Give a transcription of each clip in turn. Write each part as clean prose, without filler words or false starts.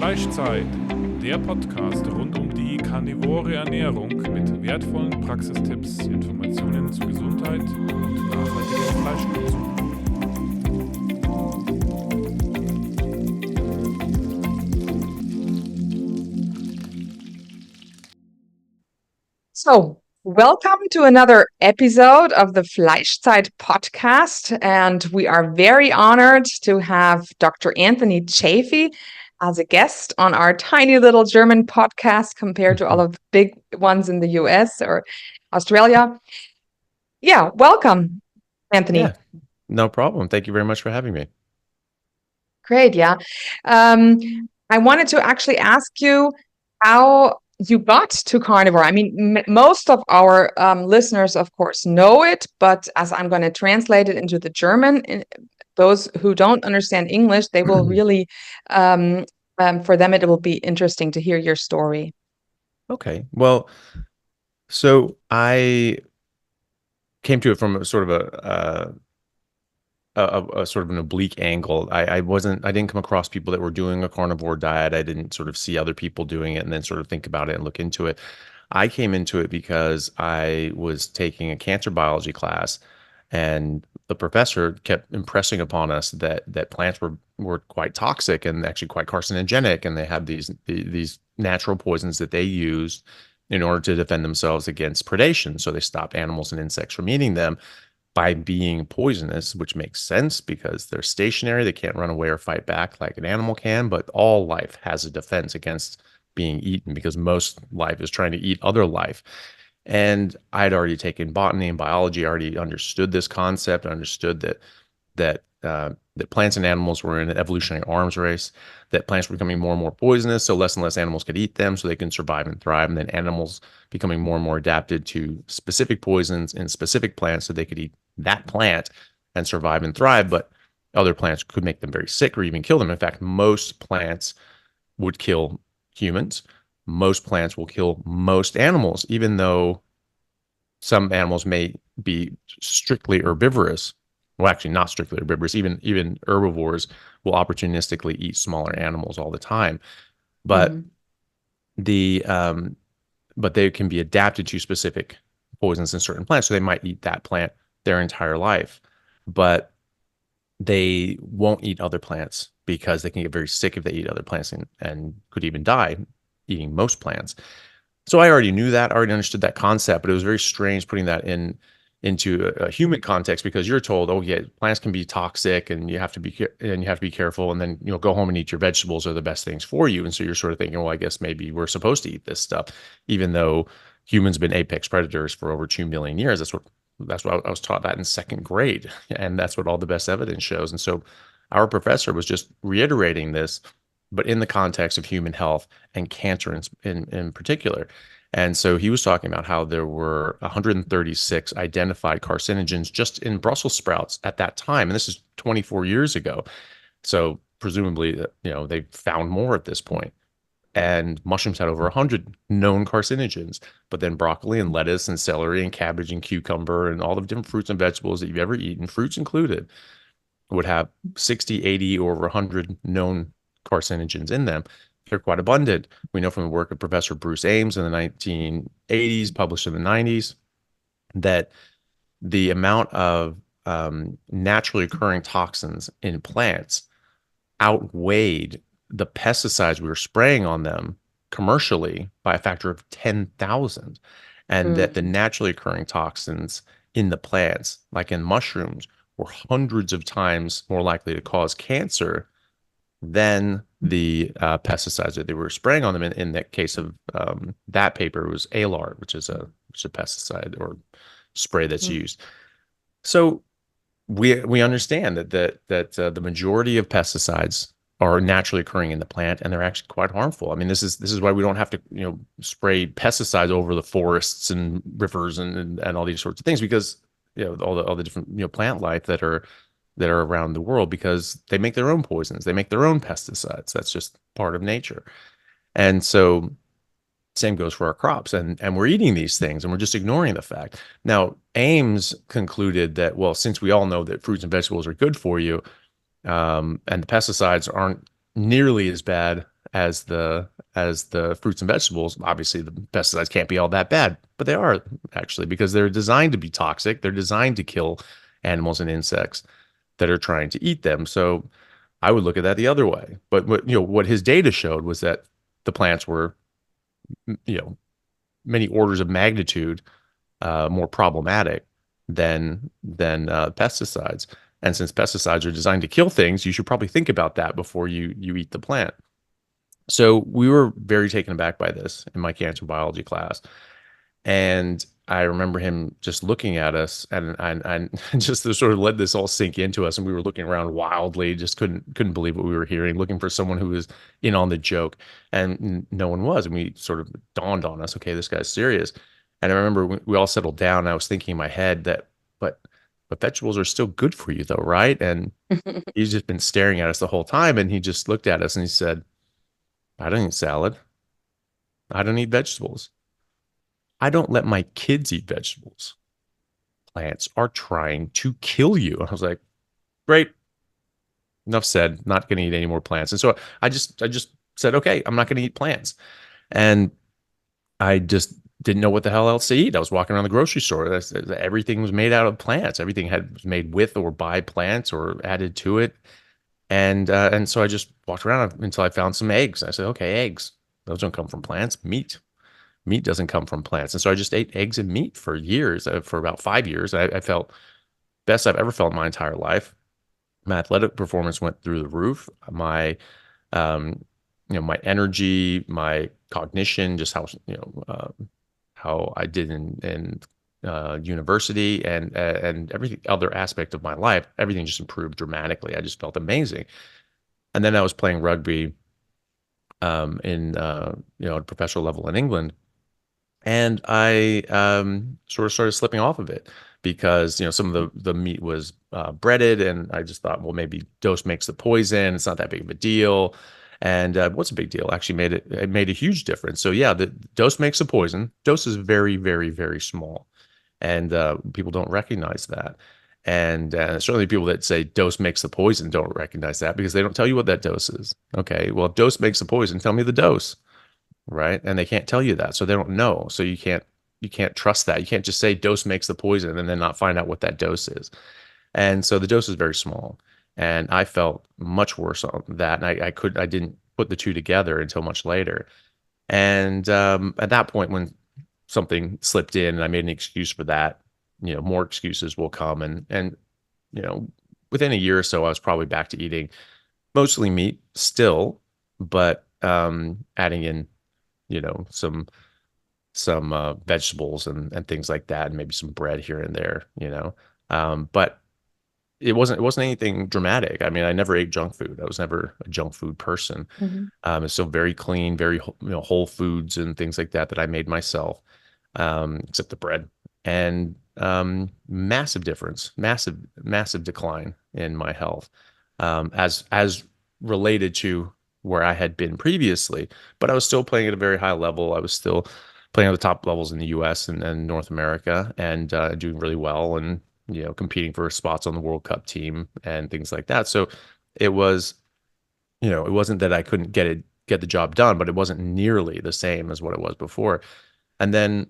Fleischzeit, der Podcast rund um die karnivore Ernährung mit wertvollen Praxistipps, Informationen zu Gesundheit und nachhaltigem Fleischkonsum. So, welcome to another episode of the Fleischzeitpodcast, and we are very honored to have Dr. Anthony Chaffee as a guest on our tiny little German podcast compared to all of the big ones in the US or Australia. Yeah, welcome, Anthony. Yeah, no problem. Thank you very much for having me. Great, yeah. I wanted to actually ask you how you got to carnivore. I mean, most of our listeners, of course, know it, but as I'm going to translate it into the German, those who don't understand English, they will really, for them, it will be interesting to hear your story. Okay, well, so I came to it from a sort of a sort of an oblique angle. I didn't come across people that were doing a carnivore diet. I didn't sort of see other people doing it and then sort of think about it and look into it. I came into it because I was taking a cancer biology class, and the professor kept impressing upon us that plants were quite toxic and actually quite carcinogenic, and they had these natural poisons that they used in order to defend themselves against predation. So they stopped animals and insects from eating them by being poisonous, which makes sense because they're stationary. They can't run away or fight back like an animal can, but all life has a defense against being eaten because most life is trying to eat other life. And I'd already taken botany and biology. I already understood this concept. I understood that plants and animals were in an evolutionary arms race, that plants were becoming more and more poisonous, so less and less animals could eat them so they can survive and thrive, and then animals becoming more and more adapted to specific poisons in specific plants so they could eat that plant and survive and thrive, but other plants could make them very sick or even kill them. In fact, most plants would kill humans. Most plants will kill most animals, even though some animals may be strictly herbivorous. Well, actually not strictly herbivorous. Even herbivores will opportunistically eat smaller animals all the time. But but they can be adapted to specific poisons in certain plants. So they might eat that plant their entire life, but they won't eat other plants because they can get very sick if they eat other plants and could even die eating most plants. So I already knew that, I already understood that concept, but it was very strange putting that into a human context because you're told, oh yeah, plants can be toxic and you have to be careful, and then go home and eat your vegetables are the best things for you. And so you're sort of thinking, well, I guess maybe we're supposed to eat this stuff, even though humans have been apex predators for over 2 million years. That's what I was taught that in second grade, and that's what all the best evidence shows. And so our professor was just reiterating this, but in the context of human health and cancer in particular. And so he was talking about how there were 136 identified carcinogens just in Brussels sprouts at that time. And this is 24 years ago. So presumably, they found more at this point. And mushrooms had over 100 known carcinogens, but then broccoli and lettuce and celery and cabbage and cucumber and all the different fruits and vegetables that you've ever eaten, fruits included, would have 60, 80, or over 100 known carcinogens in them. They're quite abundant. We know from the work of Professor Bruce Ames in the 1980s, published in the 90s, that the amount of naturally occurring toxins in plants outweighed the pesticides we were spraying on them commercially by a factor of 10,000, and that the naturally occurring toxins in the plants, like in mushrooms, were hundreds of times more likely to cause cancer than the pesticides that they were spraying on them. In that case of that paper, it was Alar, which is a pesticide or spray that's used. So we understand that the majority of pesticides are naturally occurring in the plant, and they're actually quite harmful. I mean, this is why we don't have to spray pesticides over the forests and rivers and all these sorts of things, because all the different plant life that are around the world, because they make their own poisons, they make their own pesticides. That's just part of nature. And so same goes for our crops, and we're eating these things and we're just ignoring the fact. Now, Ames concluded that, well, since we all know that fruits and vegetables are good for you, and the pesticides aren't nearly as bad as the fruits and vegetables. Obviously, the pesticides can't be all that bad, but they are actually, because they're designed to be toxic. They're designed to kill animals and insects that are trying to eat them. So I would look at that the other way. But what his data showed was that the plants were, many orders of magnitude more problematic than pesticides. And since pesticides are designed to kill things, you should probably think about that before you eat the plant. So we were very taken aback by this in my cancer biology class. And I remember him just looking at us and just to sort of let this all sink into us. And we were looking around wildly, just couldn't believe what we were hearing, looking for someone who was in on the joke. And no one was. And we sort of dawned on us, okay, this guy's serious. And I remember we all settled down, and I was thinking in my head that, but vegetables are still good for you though, right? And he's just been staring at us the whole time. And he just looked at us and he said, I don't eat salad. I don't eat vegetables. I don't let my kids eat vegetables. Plants are trying to kill you. I was like, great. Enough said. Not going to eat any more plants. And so I just said, okay, I'm not going to eat plants. And I just didn't know what the hell else to eat. I was walking around the grocery store. Everything was made out of plants. Everything was made with or by plants or added to it. And so I just walked around until I found some eggs. I said, okay, eggs. Those don't come from plants. Meat doesn't come from plants. And so I just ate eggs and meat for years, for about 5 years. I felt best I've ever felt in my entire life. My athletic performance went through the roof. My, my energy, my cognition, just how I did in university and every other aspect of my life, everything just improved dramatically. I just felt amazing. And then I was playing rugby in at a professional level in England. And I sort of started slipping off of it because, some of the meat was breaded, and I just thought, well, maybe dose makes the poison. It's not that big of a deal. And what's a big deal? Actually it made a huge difference. So yeah, the dose makes the poison. Dose is very, very, very small. And people don't recognize that. And certainly people that say dose makes the poison don't recognize that because they don't tell you what that dose is. Okay, well, if dose makes the poison, tell me the dose. Right. And they can't tell you that. So they don't know. So you can't trust that. You can't just say dose makes the poison and then not find out what that dose is. And so the dose is very small. And I felt much worse on that. And I didn't put the two together until much later. And at that point, when something slipped in and I made an excuse for that, more excuses will come. And within a year or so, I was probably back to eating mostly meat still, but adding in some vegetables and things like that, and maybe some bread here and there, but it wasn't anything dramatic. I mean, I never ate junk food. I was never a junk food person. Mm-hmm. It's still very clean, very whole foods and things like that I made myself, except the bread. And massive difference, massive decline in my health, as related to where I had been previously, but I was still playing at a very high level. I was still playing at the top levels in the US and North America, and doing really well, and competing for spots on the World Cup team and things like that. So it was, it wasn't that I couldn't get the job done, but it wasn't nearly the same as what it was before. And then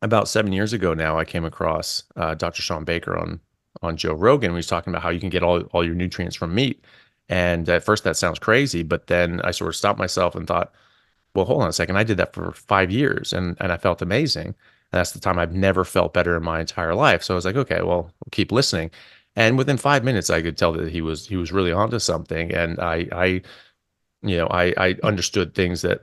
about 7 years ago now, I came across Dr. Sean Baker on Joe Rogan. He was talking about how you can get all your nutrients from meat. And at first that sounds crazy, but then I sort of stopped myself and thought, well, hold on a second. I did that for 5 years and I felt amazing. And that's the time I've never felt better in my entire life. So I was like, okay, well, we'll keep listening. And within 5 minutes, I could tell that he was really onto something. And I understood things that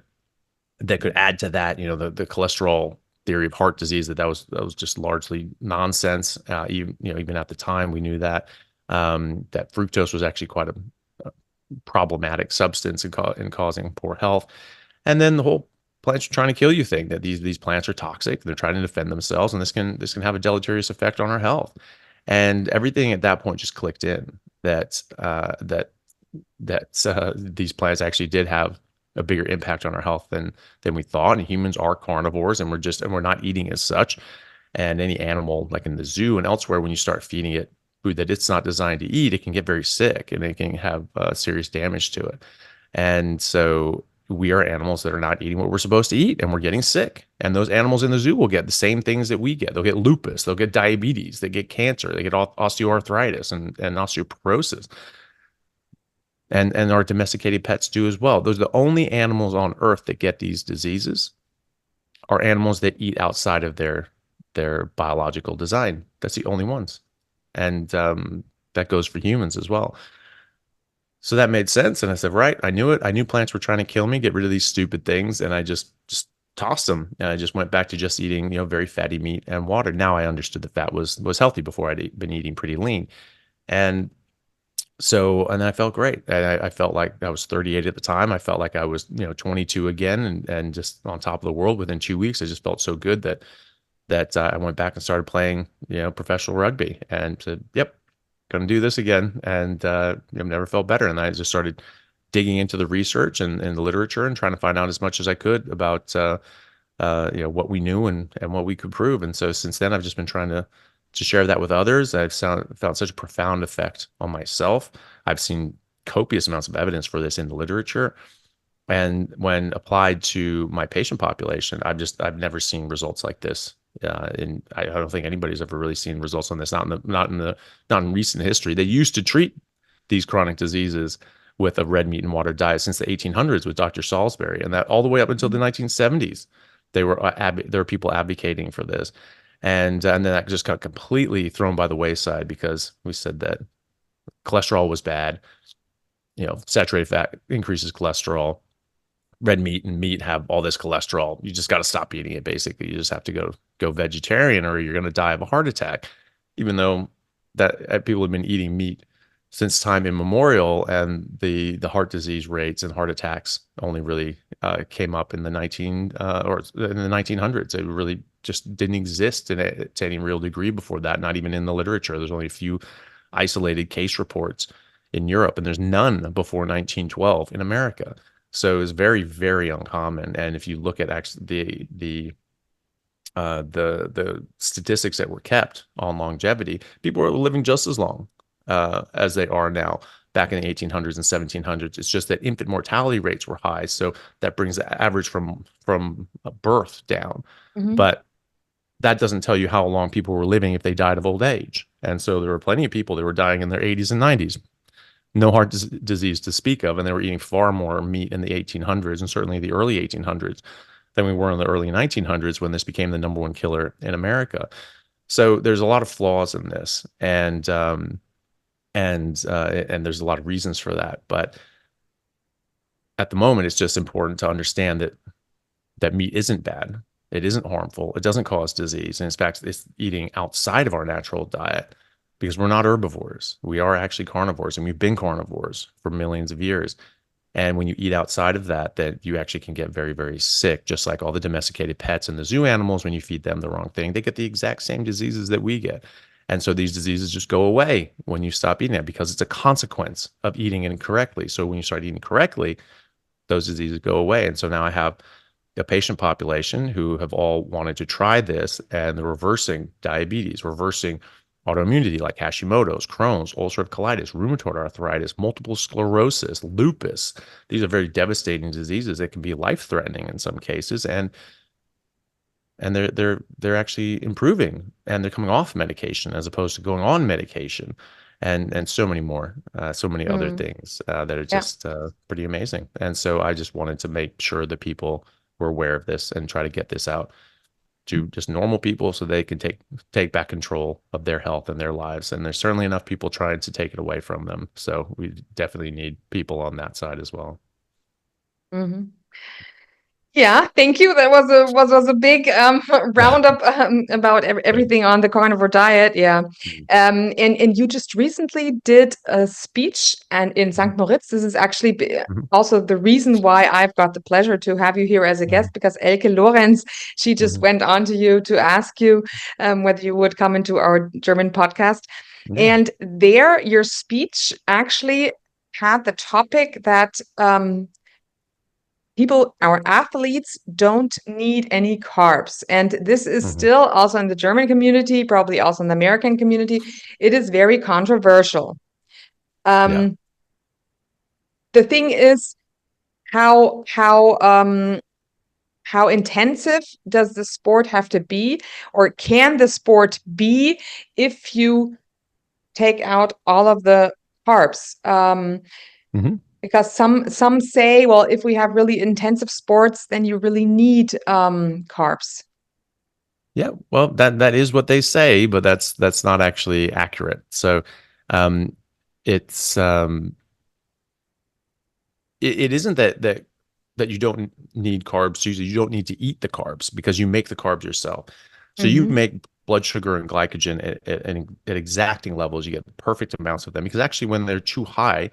could add to that, the cholesterol theory of heart disease, that was just largely nonsense. Even at the time we knew that fructose was actually quite a problematic substance in causing poor health. And then the whole plants are trying to kill you thing, that these plants are toxic, they're trying to defend themselves, and this can have a deleterious effect on our health. And everything at that point just clicked in that these plants actually did have a bigger impact on our health than we thought. And humans are carnivores, and we're not eating as such. And any animal, like in the zoo and elsewhere, when you start feeding it food that it's not designed to eat, it can get very sick and it can have serious damage to it. And so we are animals that are not eating what we're supposed to eat, and we're getting sick. And those animals in the zoo will get the same things that we get. They'll get lupus, they'll get diabetes, they get cancer, they get osteoarthritis and osteoporosis. And our domesticated pets do as well. Those are the only animals on Earth that get these diseases, are animals that eat outside of their biological design. That's the only ones. And that goes for humans as well. So that made sense. And I said, right, I knew it. I knew plants were trying to kill me, get rid of these stupid things. And I just tossed them. And I just went back to just eating, very fatty meat and water. Now I understood that fat was healthy. Before I'd been eating pretty lean. And then I felt great. And I felt like I was 38 at the time. I felt like I was, 22 again and just on top of the world within 2 weeks. I just felt so good that I went back and started playing, professional rugby, and said, yep, going to do this again. And I've never felt better. And I just started digging into the research and the literature and trying to find out as much as I could about, what we knew and what we could prove. And so since then, I've just been trying to share that with others. I've found such a profound effect on myself. I've seen copious amounts of evidence for this in the literature. And when applied to my patient population, I've never seen results like this. And I don't think anybody's ever really seen results on this, not in recent history. They used to treat these chronic diseases with a red meat and water diet since the 1800s with Dr. Salisbury, and that all the way up until the 1970s, there were people advocating for this. And then that just got completely thrown by the wayside because we said that cholesterol was bad. Saturated fat increases cholesterol. Red meat and meat have all this cholesterol. You just got to stop eating it. Basically, you just have to go vegetarian, or you're going to die of a heart attack. Even though that people have been eating meat since time immemorial, and the heart disease rates and heart attacks only really came up in the 1900s. It really just didn't exist to any real degree before that. Not even in the literature. There's only a few isolated case reports in Europe, and there's none before 1912 in America. So it's very, very uncommon. And if you look at actually the statistics that were kept on longevity, people were living just as long as they are now back in the 1800s and 1700s. It's just that infant mortality rates were high, so that brings the average from birth down. Mm-hmm. But that doesn't tell you how long people were living if they died of old age. And so there were plenty of people that were dying in their 80s and 90s. No heart disease to speak of, and they were eating far more meat in the 1800s and certainly the early 1800s than we were in the early 1900s when this became the number one killer in America. So there's a lot of flaws in this, and there's a lot of reasons for that. But at the moment, it's just important to understand that meat isn't bad. It isn't harmful. It doesn't cause disease. And in fact, it's eating outside of our natural diet. Because we're not herbivores. We are actually carnivores, and we've been carnivores for millions of years. And when you eat outside of that, then you actually can get very, very sick, just like all the domesticated pets and the zoo animals. When you feed them the wrong thing, they get the exact same diseases that we get. And so these diseases just go away when you stop eating it, because it's a consequence of eating it incorrectly. So when you start eating correctly, those diseases go away. And so now I have a patient population who have all wanted to try this, and they're reversing diabetes, reversing autoimmunity like Hashimoto's, Crohn's, ulcerative colitis, rheumatoid arthritis, multiple sclerosis, lupus. These are very devastating diseases that can be life-threatening in some cases, and they're actually improving, and they're coming off medication as opposed to going on medication, and so many more, so many other things that are just pretty amazing. And so I just wanted to make sure that people were aware of this and try to get this out to just normal people so they can take back control of their health and their lives. And there's certainly enough people trying to take it away from them. So we definitely need people on that side as well. Mm-hmm. Yeah, thank you. That was a big roundup about everything on the carnivore diet. Yeah, and you just recently did a speech and in St. Moritz. This is actually also the reason why I've got the pleasure to have you here as a guest, because Elke Lorenz, she just went on to you to ask you whether you would come into our German podcast. And there, your speech actually had the topic that our athletes don't need any carbs. And this is still also in the German community, probably also in the American community. It is very controversial. The thing is, how intensive does the sport have to be, or can the sport be if you take out all of the carbs? Because some say, well, if we have really intensive sports, then you really need carbs. Yeah, well, that is what they say, but that's not actually accurate. So, it's it isn't that you don't need carbs. Usually, you don't need to eat the carbs because you make the carbs yourself. So you make blood sugar and glycogen at exacting levels. You get the perfect amounts of them because actually, when they're too high,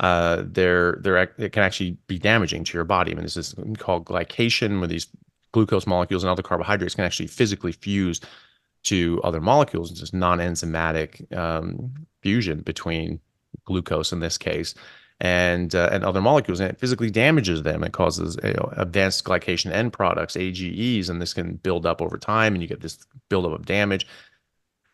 it can actually be damaging to your body. I mean, this is called glycation, where these glucose molecules and other carbohydrates can actually physically fuse to other molecules. It's just non-enzymatic fusion between glucose in this case and other molecules, and it physically damages them. It causes advanced glycation end products, AGEs, and this can build up over time, and you get this buildup of damage.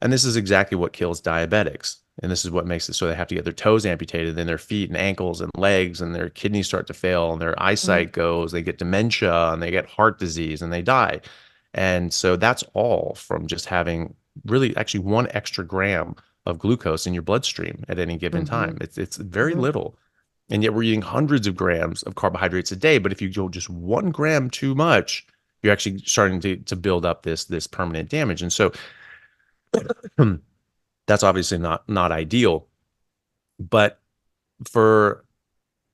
And this is exactly what kills diabetics. And this is what makes it so they have to get their toes amputated, then their feet and ankles and legs, and their kidneys start to fail, and their eyesight goes, they get dementia, and they get heart disease, and they die. And so that's all from just having really actually 1 extra gram of glucose in your bloodstream at any given time. It's very little. And yet we're eating hundreds of grams of carbohydrates a day. But if you go just 1 gram too much, you're actually starting to build up this permanent damage. And so that's obviously not ideal. But for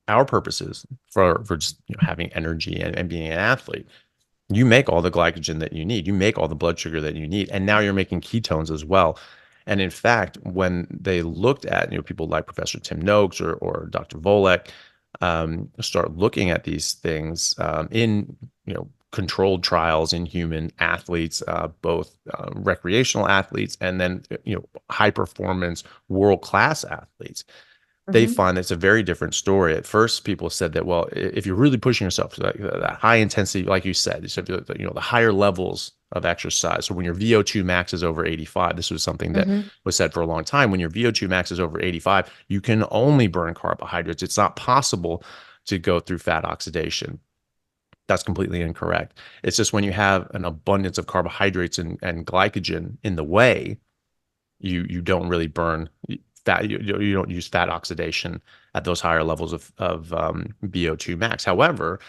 our purposes, for just having energy and being an athlete, you make all the glycogen that you need. You make all the blood sugar that you need. And now you're making ketones as well. And in fact, when they looked at people like Professor Tim Noakes or Dr. Volek start looking at these things in controlled trials in human athletes, both recreational athletes and then high performance world class athletes, they find it's a very different story. At first, people said that, well, if you're really pushing yourself to that high intensity, like you said, the higher levels of exercise. So when your VO2 max is over 85, this was something that was said for a long time. When your VO2 max is over 85, you can only burn carbohydrates. It's not possible to go through fat oxidation. That's completely incorrect. It's just when you have an abundance of carbohydrates and glycogen in the way, you don't really burn fat. You don't use fat oxidation at those higher levels of VO2 max. However,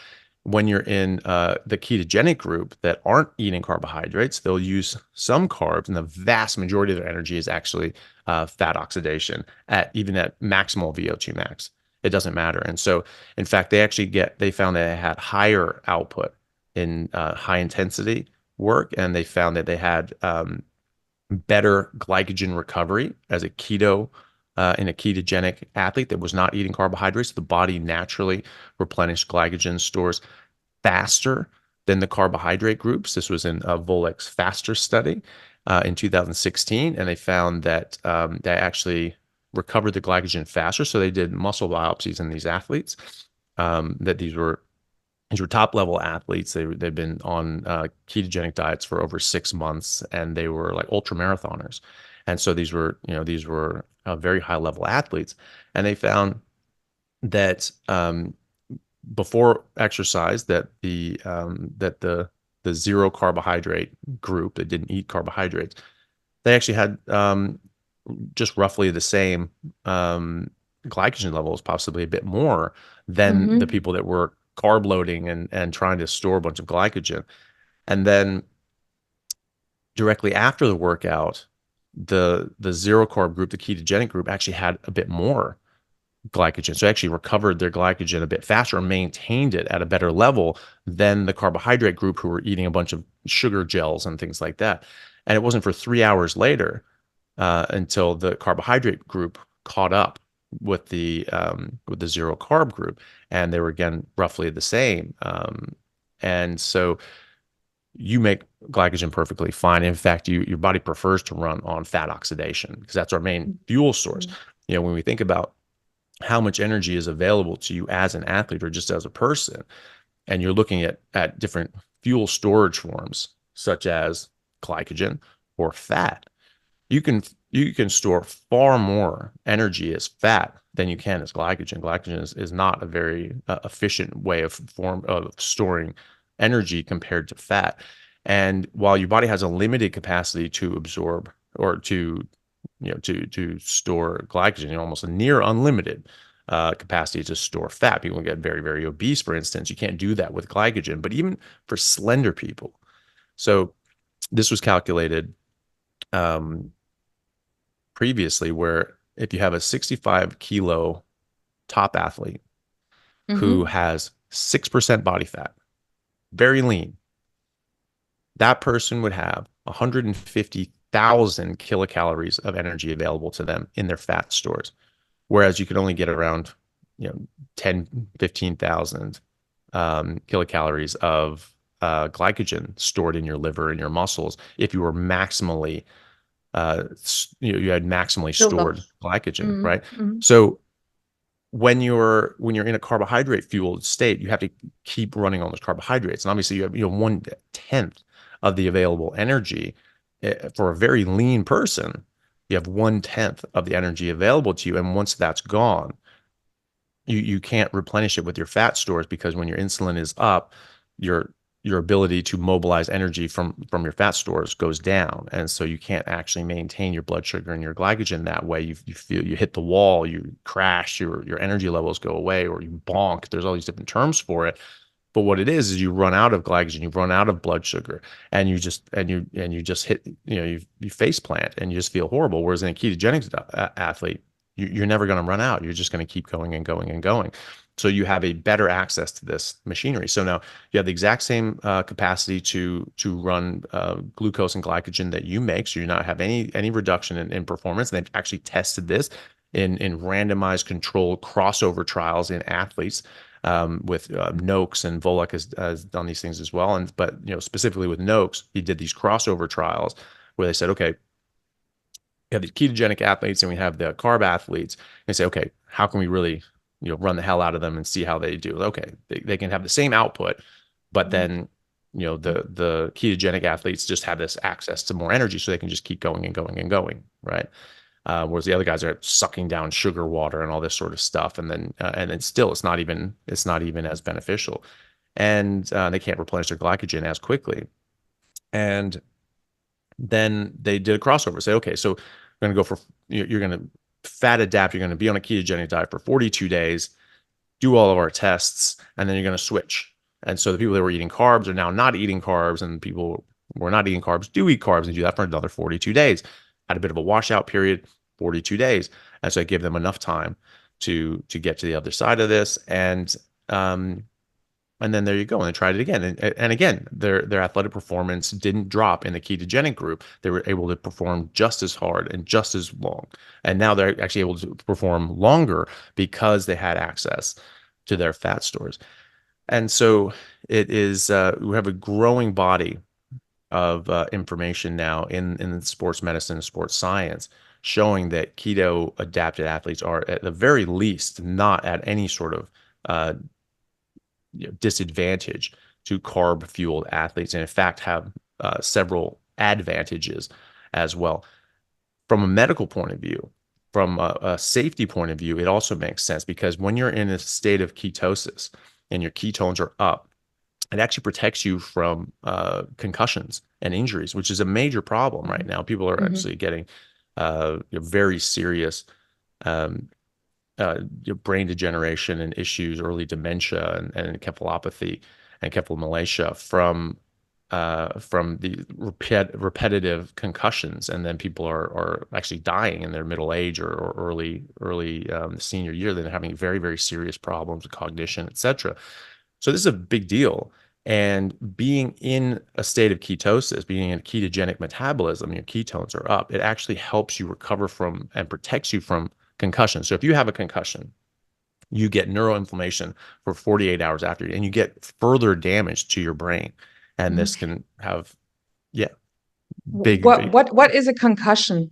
when you're in the ketogenic group that aren't eating carbohydrates, they'll use some carbs, and the vast majority of their energy is actually fat oxidation even at maximal VO2 max. It doesn't matter. And so, in fact, they found that they had higher output in high intensity work, and they found that they had better glycogen recovery as a keto in a ketogenic athlete that was not eating carbohydrates. The body naturally replenished glycogen stores faster than the carbohydrate groups. This was in Volek's FASTER study in 2016, and they found that they actually recovered the glycogen faster. So they did muscle biopsies in these athletes. That these were top level athletes. They've been on ketogenic diets for over 6 months, and they were like ultra marathoners. And so these were very high level athletes, and they found that before exercise, that the zero carbohydrate group that didn't eat carbohydrates, they actually had just roughly the same glycogen levels, possibly a bit more than the people that were carb loading and trying to store a bunch of glycogen. And then directly after the workout, the zero carb group, the ketogenic group, actually had a bit more glycogen. So actually recovered their glycogen a bit faster and maintained it at a better level than the carbohydrate group, who were eating a bunch of sugar gels and things like that. And it wasn't for 3 hours later until the carbohydrate group caught up with the zero carb group, and they were again roughly the same. And so you make glycogen perfectly fine. In fact, your body prefers to run on fat oxidation because that's our main fuel source. When we think about how much energy is available to you as an athlete or just as a person, and you're looking at different fuel storage forms such as glycogen or fat, you can store far more energy as fat than you can as glycogen. Glycogen is not a very efficient way of storing energy compared to fat. And while your body has a limited capacity to absorb or to store glycogen, almost a near unlimited capacity to store fat. People get very, very obese, for instance. You can't do that with glycogen, but even for slender people. So this was calculated previously, where if you have a 65 kilo top athlete who has 6% body fat, very lean, that person would have 150,000 kilocalories of energy available to them in their fat stores. Whereas you could only get around 10, 15,000 kilocalories of glycogen stored in your liver and your muscles if you were maximally you had maximally stored glycogen, right? So when you're in a carbohydrate fueled state, you have to keep running on those carbohydrates, and obviously you have 1/10 of the available energy for a very lean person. You have 1/10 of the energy available to you, and once that's gone, you can't replenish it with your fat stores, because when your insulin is up, your ability to mobilize energy from your fat stores goes down, and so you can't actually maintain your blood sugar and your glycogen that way. You feel you hit the wall, you crash, your energy levels go away, or you bonk. There's all these different terms for it. But what it is you run out of glycogen, you run out of blood sugar, and you just hit, you face plant and you just feel horrible. Whereas in a ketogenic athlete, you're never going to run out. You're just going to keep going and going and going. So you have a better access to this machinery. So now you have the exact same capacity to run glucose and glycogen that you make. So you not have any reduction in performance. And they've actually tested this in randomized controlled crossover trials in athletes. With Noakes, and Volek has done these things as well. But specifically with Noakes, he did these crossover trials where they said, okay, we have the ketogenic athletes and we have the carb athletes, and say, okay, how can we really run the hell out of them and see how they do? Okay, they can have the same output, but then the ketogenic athletes just have this access to more energy, so they can just keep going and going and going, right? Whereas the other guys are sucking down sugar water and all this sort of stuff, and then still it's not even as beneficial, and they can't replenish their glycogen as quickly. And then they did a crossover. Say, okay, so we're going to go for you're going to fat adapt. You're going to be on a ketogenic diet for 42 days, do all of our tests, and then you're going to switch. And so the people that were eating carbs are now not eating carbs, and people who were not eating carbs do eat carbs, and do that for another 42 days. Had a bit of a washout period, 42 days. And so I gave them enough time to get to the other side of this. And then there you go. And they tried it again. And again, their athletic performance didn't drop in the ketogenic group. They were able to perform just as hard and just as long. And now they're actually able to perform longer because they had access to their fat stores. And so it is, we have a growing body of information now in sports medicine and sports science, showing that keto adapted athletes are at the very least not at any sort of disadvantage to carb fueled athletes, and in fact have several advantages as well. From a medical point of view, from a safety point of view, it also makes sense, because when you're in a state of ketosis and your ketones are up, it actually protects you from concussions and injuries, which is a major problem right now. People are actually getting very serious brain degeneration and issues, early dementia and encephalopathy and encephalomalacia from the repetitive concussions. And then people are actually dying in their middle age or early senior year. They're having very, very serious problems with cognition, etc. So this is a big deal. And being in a state of ketosis, being in a ketogenic metabolism, your ketones are up, it actually helps you recover from and protects you from concussion. So if you have a concussion, you get neuroinflammation for 48 hours after, and you get further damage to your brain. And this can have, big. What is a concussion?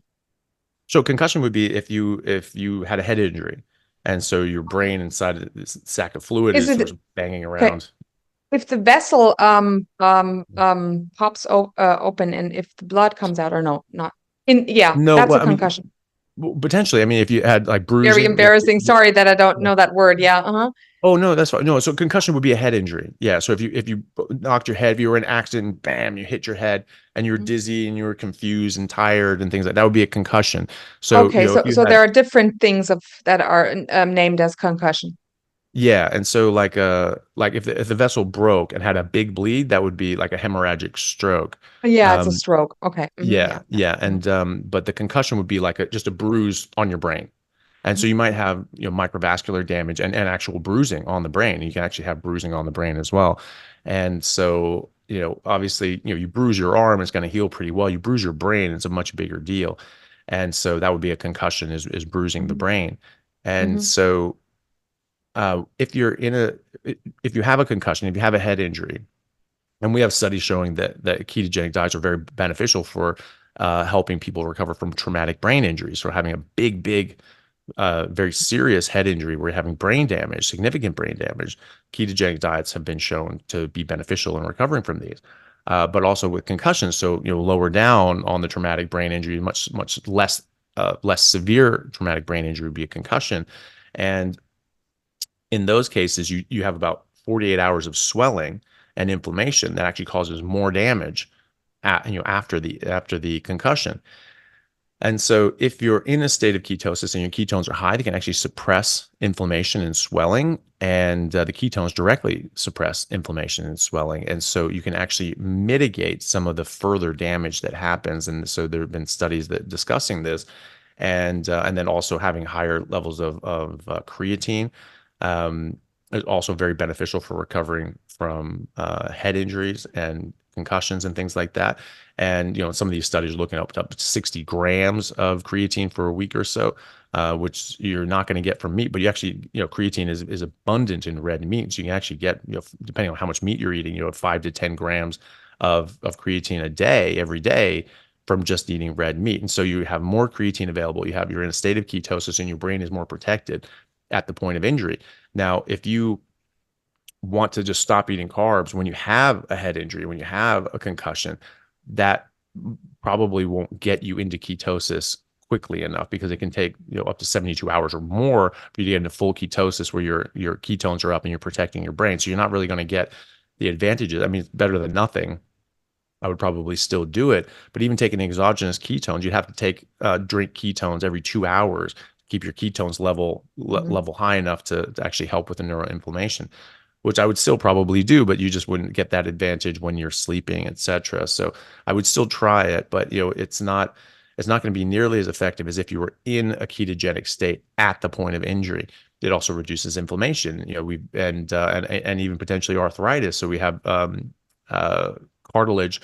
So concussion would be if you had a head injury, and so your brain inside of this sack of fluid is sort of banging around. Okay. If the vessel pops open, and if the blood comes out, or not No, that's a concussion. Potentially. I mean, if you had like bruising. Very embarrassing. Sorry that I don't know that word. Yeah. Uh-huh. Oh, no, that's fine. No, so concussion would be a head injury. Yeah. So if you knocked your head, if you were in an accident, bam, you hit your head and you were dizzy and you were confused and tired and things like that would be a concussion. So, Okay. if you So had, there are different things that are named as concussion. yeah. And so like if the vessel broke and had a big bleed, that would be like a hemorrhagic stroke. Yeah, it's a Um, stroke. Okay. yeah, Yeah. Yeah. yeah. And but the concussion would be like just a bruise on your brain. And so you might have, microvascular damage and actual bruising on the brain. You can actually have bruising on the brain as well. And so, obviously, you bruise your arm, it's going to heal pretty well. You bruise your brain, it's a much bigger deal. And so that would be a concussion is bruising the brain. And Mhm. so if you have a concussion, if you have a head injury, and we have studies showing that ketogenic diets are very beneficial for helping people recover from traumatic brain injuries, or having a big very serious head injury where you're having brain damage, significant brain damage. Ketogenic diets have been shown to be beneficial in recovering from these. But also with concussions, so lower down on the traumatic brain injury, much less severe traumatic brain injury would be a concussion. And in those cases, you have about 48 hours of swelling and inflammation that actually causes more damage after the concussion. And so if you're in a state of ketosis and your ketones are high, they can actually suppress inflammation and swelling, and the ketones directly suppress inflammation and swelling. And so you can actually mitigate some of the further damage that happens. And so there have been studies that discussing this, and then also having higher levels of creatine is also very beneficial for recovering from head injuries and concussions and things like that. And some of these studies are looking up to 60 grams of creatine for a week or so, which you're not going to get from meat. But you actually, creatine is abundant in red meat, so you can actually get, depending on how much meat you're eating, 5 to 10 grams of creatine a day, every day, from just eating red meat. And so you have more creatine available. You're in a state of ketosis, and your brain is more protected at the point of injury. Now, if you want to just stop eating carbs when you have a head injury, when you have a concussion, that probably won't get you into ketosis quickly enough, because it can take up to 72 hours or more for you to get into full ketosis where your ketones are up and you're protecting your brain. So you're not really going to get the advantages. I mean, it's better than nothing. I would probably still do it, but even taking exogenous ketones, you'd have to drink ketones every 2 hours to keep your ketones level high enough to actually help with the neuroinflammation, which I would still probably do, but you just wouldn't get that advantage when you're sleeping, etc. So I would still try it, but it's not going to be nearly as effective as if you were in a ketogenic state at the point of injury. It also reduces inflammation, and even potentially arthritis. So we have cartilage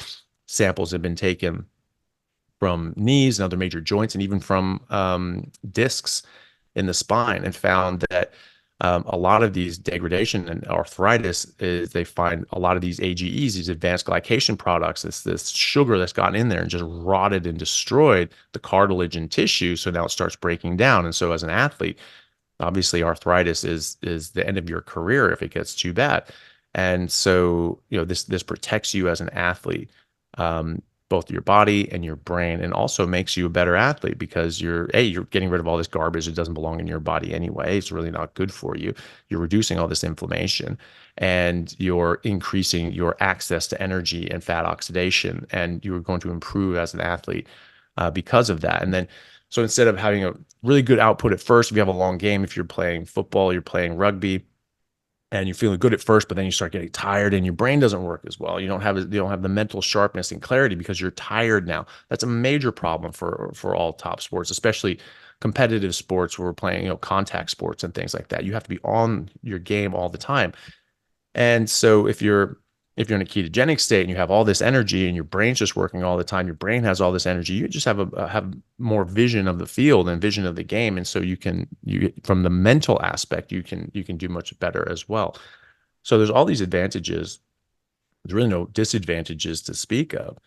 samples have been taken from knees and other major joints, and even from discs in the spine, and found that a lot of these degradation and arthritis is they find a lot of these AGEs, these advanced glycation products, this sugar that's gotten in there and just rotted and destroyed the cartilage and tissue. So now it starts breaking down. And so as an athlete, obviously arthritis is the end of your career if it gets too bad. And so, this protects you as an athlete, both your body and your brain, and also makes you a better athlete because you're getting rid of all this garbage that doesn't belong in your body anyway. It's really not good for you. You're reducing all this inflammation, and you're increasing your access to energy and fat oxidation, and you're going to improve as an athlete because of that. And then, so instead of having a really good output at first, if you have a long game, if you're playing football, you're playing rugby, and you're feeling good at first, but then you start getting tired and your brain doesn't work as well. You don't have the mental sharpness and clarity because you're tired now. That's a major problem for all top sports, especially competitive sports where we're playing, contact sports and things like that. You have to be on your game all the time. And so if you're in a ketogenic state and you have all this energy and your brain's just working all the time, your brain has all this energy, you just have more vision of the field and vision of the game. And so you from the mental aspect, you can do much better as well. So there's all these advantages. There's really no disadvantages to speak of.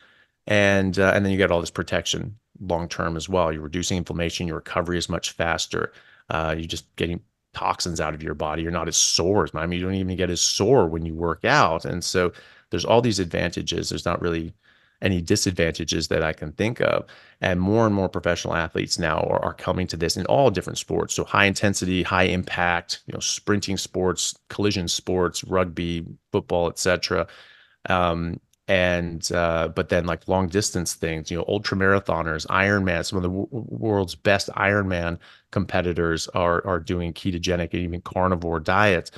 And then you get all this protection long-term as well. You're reducing inflammation, your recovery is much faster. You're just getting toxins out of your body. You're not as sore. I mean, you don't even get as sore when you work out. And so there's all these advantages. There's not really any disadvantages that I can think of. And more professional athletes now are coming to this in all different sports. So high intensity, high impact, sprinting sports, collision sports, rugby, football, etc. But then like long distance things, ultra marathoners, Ironman, some of the world's best Ironman competitors are doing ketogenic and even carnivore diets.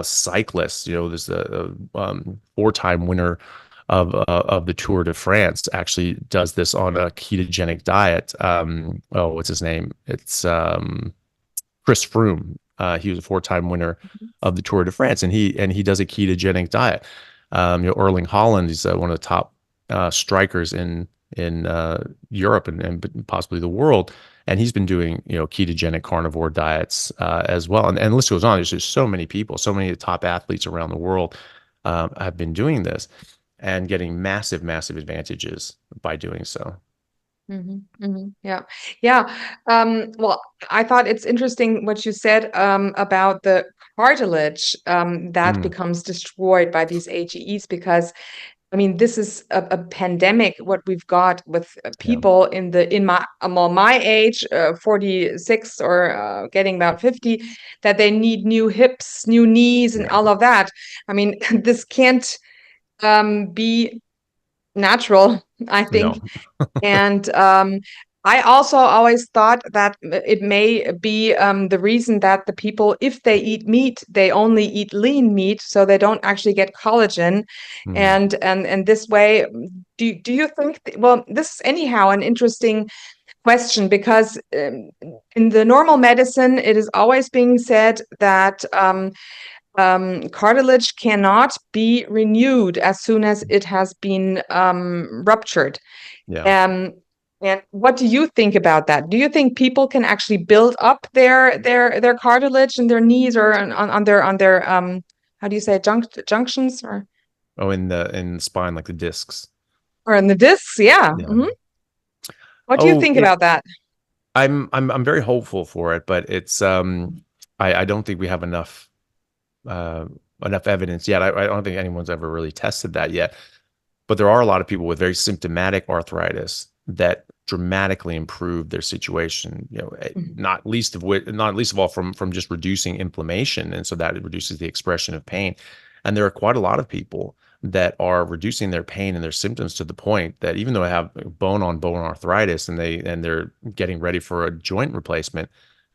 Cyclists, there's a 4-time winner of the Tour de France actually does this on a ketogenic diet. What's his name? It's Chris Froome. He was a 4-time winner of the Tour de France, and he does a ketogenic diet. Erling Haaland is one of the top strikers in Europe and possibly the world, and he's been doing ketogenic carnivore diets as well. And the list goes on. There's just so many people, so many of the top athletes around the world have been doing this and getting massive advantages by doing so. Yeah. Well, I thought it's interesting what you said about the cartilage that becomes destroyed by these AGEs, because I mean, this is a pandemic, what we've got with people in my age, 46 or getting about 50, that they need new hips, new knees, and all of that. I mean, this can't be natural, I think. No. And I also always thought that it may be the reason that the people, if they eat meat, they only eat lean meat, so they don't actually get collagen. And this way, do you think? Well, this is anyhow an interesting question, because in the normal medicine, it is always being said that cartilage cannot be renewed as soon as it has been ruptured. And what do you think about that? Do you think people can actually build up their cartilage in their knees or on their how do you say, junctions, or in the spine, like the discs, or in the discs? What do you think about that? I'm very hopeful for it, but it's I don't think we have enough evidence yet. I don't think anyone's ever really tested that yet. But there are a lot of people with very symptomatic arthritis that dramatically improve their situation, not least of all from just reducing inflammation. And so that it reduces the expression of pain. And there are quite a lot of people that are reducing their pain and their symptoms to the point that even though I have bone on bone arthritis and they're getting ready for a joint replacement,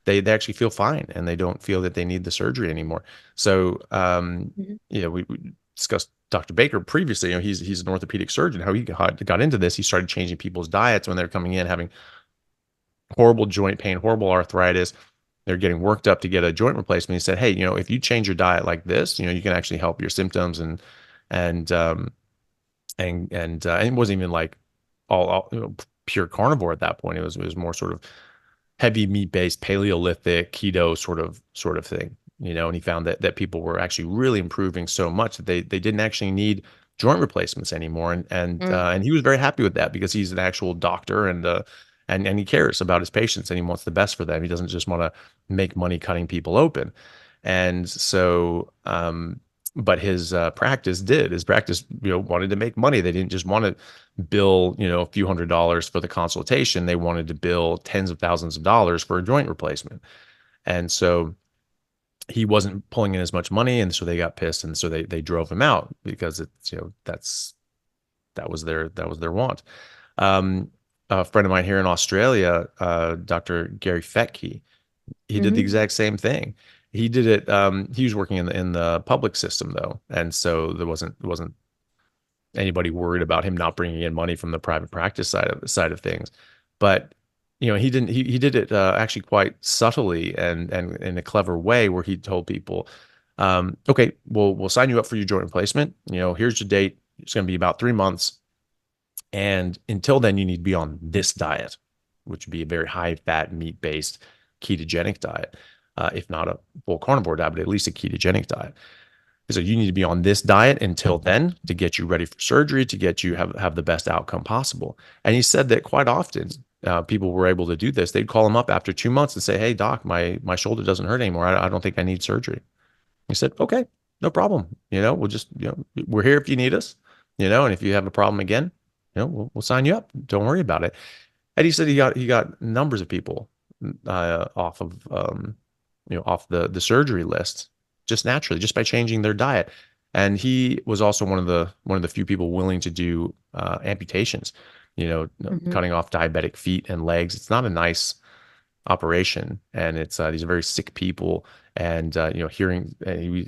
they actually feel fine and they don't feel that they need the surgery anymore. So, we discussed Dr. Baker previously. He's an orthopedic surgeon. How he got into this, he started changing people's diets when they're coming in having horrible joint pain, horrible arthritis. They're getting worked up to get a joint replacement. He said, "Hey, if you change your diet like this, you can actually help your symptoms." And it wasn't even like all pure carnivore at that point. It was more sort of heavy meat-based, Paleolithic, keto sort of thing. And he found that people were actually really improving so much that they didn't actually need joint replacements anymore. And he was very happy with that, because he's an actual doctor and he cares about his patients and he wants the best for them. He doesn't just want to make money cutting people open. And so, but his practice wanted to make money. They didn't just want to bill, a few $100s for the consultation. They wanted to bill tens of thousands of dollars for a joint replacement. And so he wasn't pulling in as much money, and so they got pissed, and so they drove him out, because it's that was their want. A friend of mine here in Australia, Dr. Gary Fettke, he did the exact same thing. He did it. He was working in the public system though, and so there wasn't anybody worried about him not bringing in money from the private practice side of things. But he didn't. He did it actually quite subtly and in a clever way, where he told people, "Okay, we'll sign you up for your joint replacement. Here's your date. It's going to be about 3 months, and until then, you need to be on this diet, which would be a very high-fat, meat-based ketogenic diet, if not a full carnivore diet, but at least a ketogenic diet. So you need to be on this diet until then to get you ready for surgery, to get you have the best outcome possible." And he said that quite often people were able to do this. They'd call him up after 2 months and say, "Hey, doc, my shoulder doesn't hurt anymore. I don't think I need surgery." He said, "Okay, no problem. We'll just, we're here if you need us, and if you have a problem again, we'll sign you up. Don't worry about it. And he said he got numbers of people off of off the surgery list just naturally, just by changing their diet. And he was also one of the few people willing to do amputations, cutting off diabetic feet and legs. It's not a nice operation, and it's these are very sick people. And hearing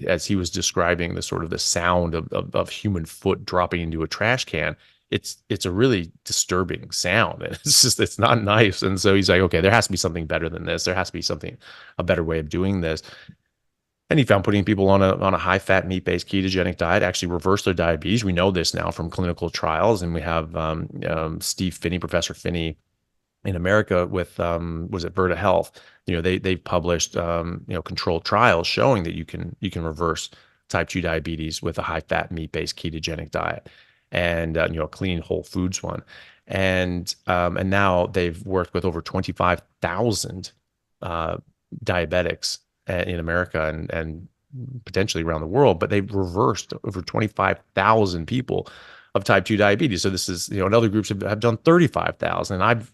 as he was describing the sort of the sound of human foot dropping into a trash can, it's a really disturbing sound, and it's not nice. And so he's like, okay, there has to be something better than this. There has to be a better way of doing this. And he found putting people on a high fat, meat based ketogenic diet actually reversed their diabetes. We know this now from clinical trials, and we have Steve Phinney, Professor Phinney in America with was it Verta Health. They've published controlled trials showing that you can reverse type 2 diabetes with a high fat, meat based ketogenic diet, and a clean whole foods one. And now they've worked with over 25,000 diabetics in America and potentially around the world, but they've reversed over 25,000 people of type 2 diabetes. So this is, and other groups have done 35,000. And I've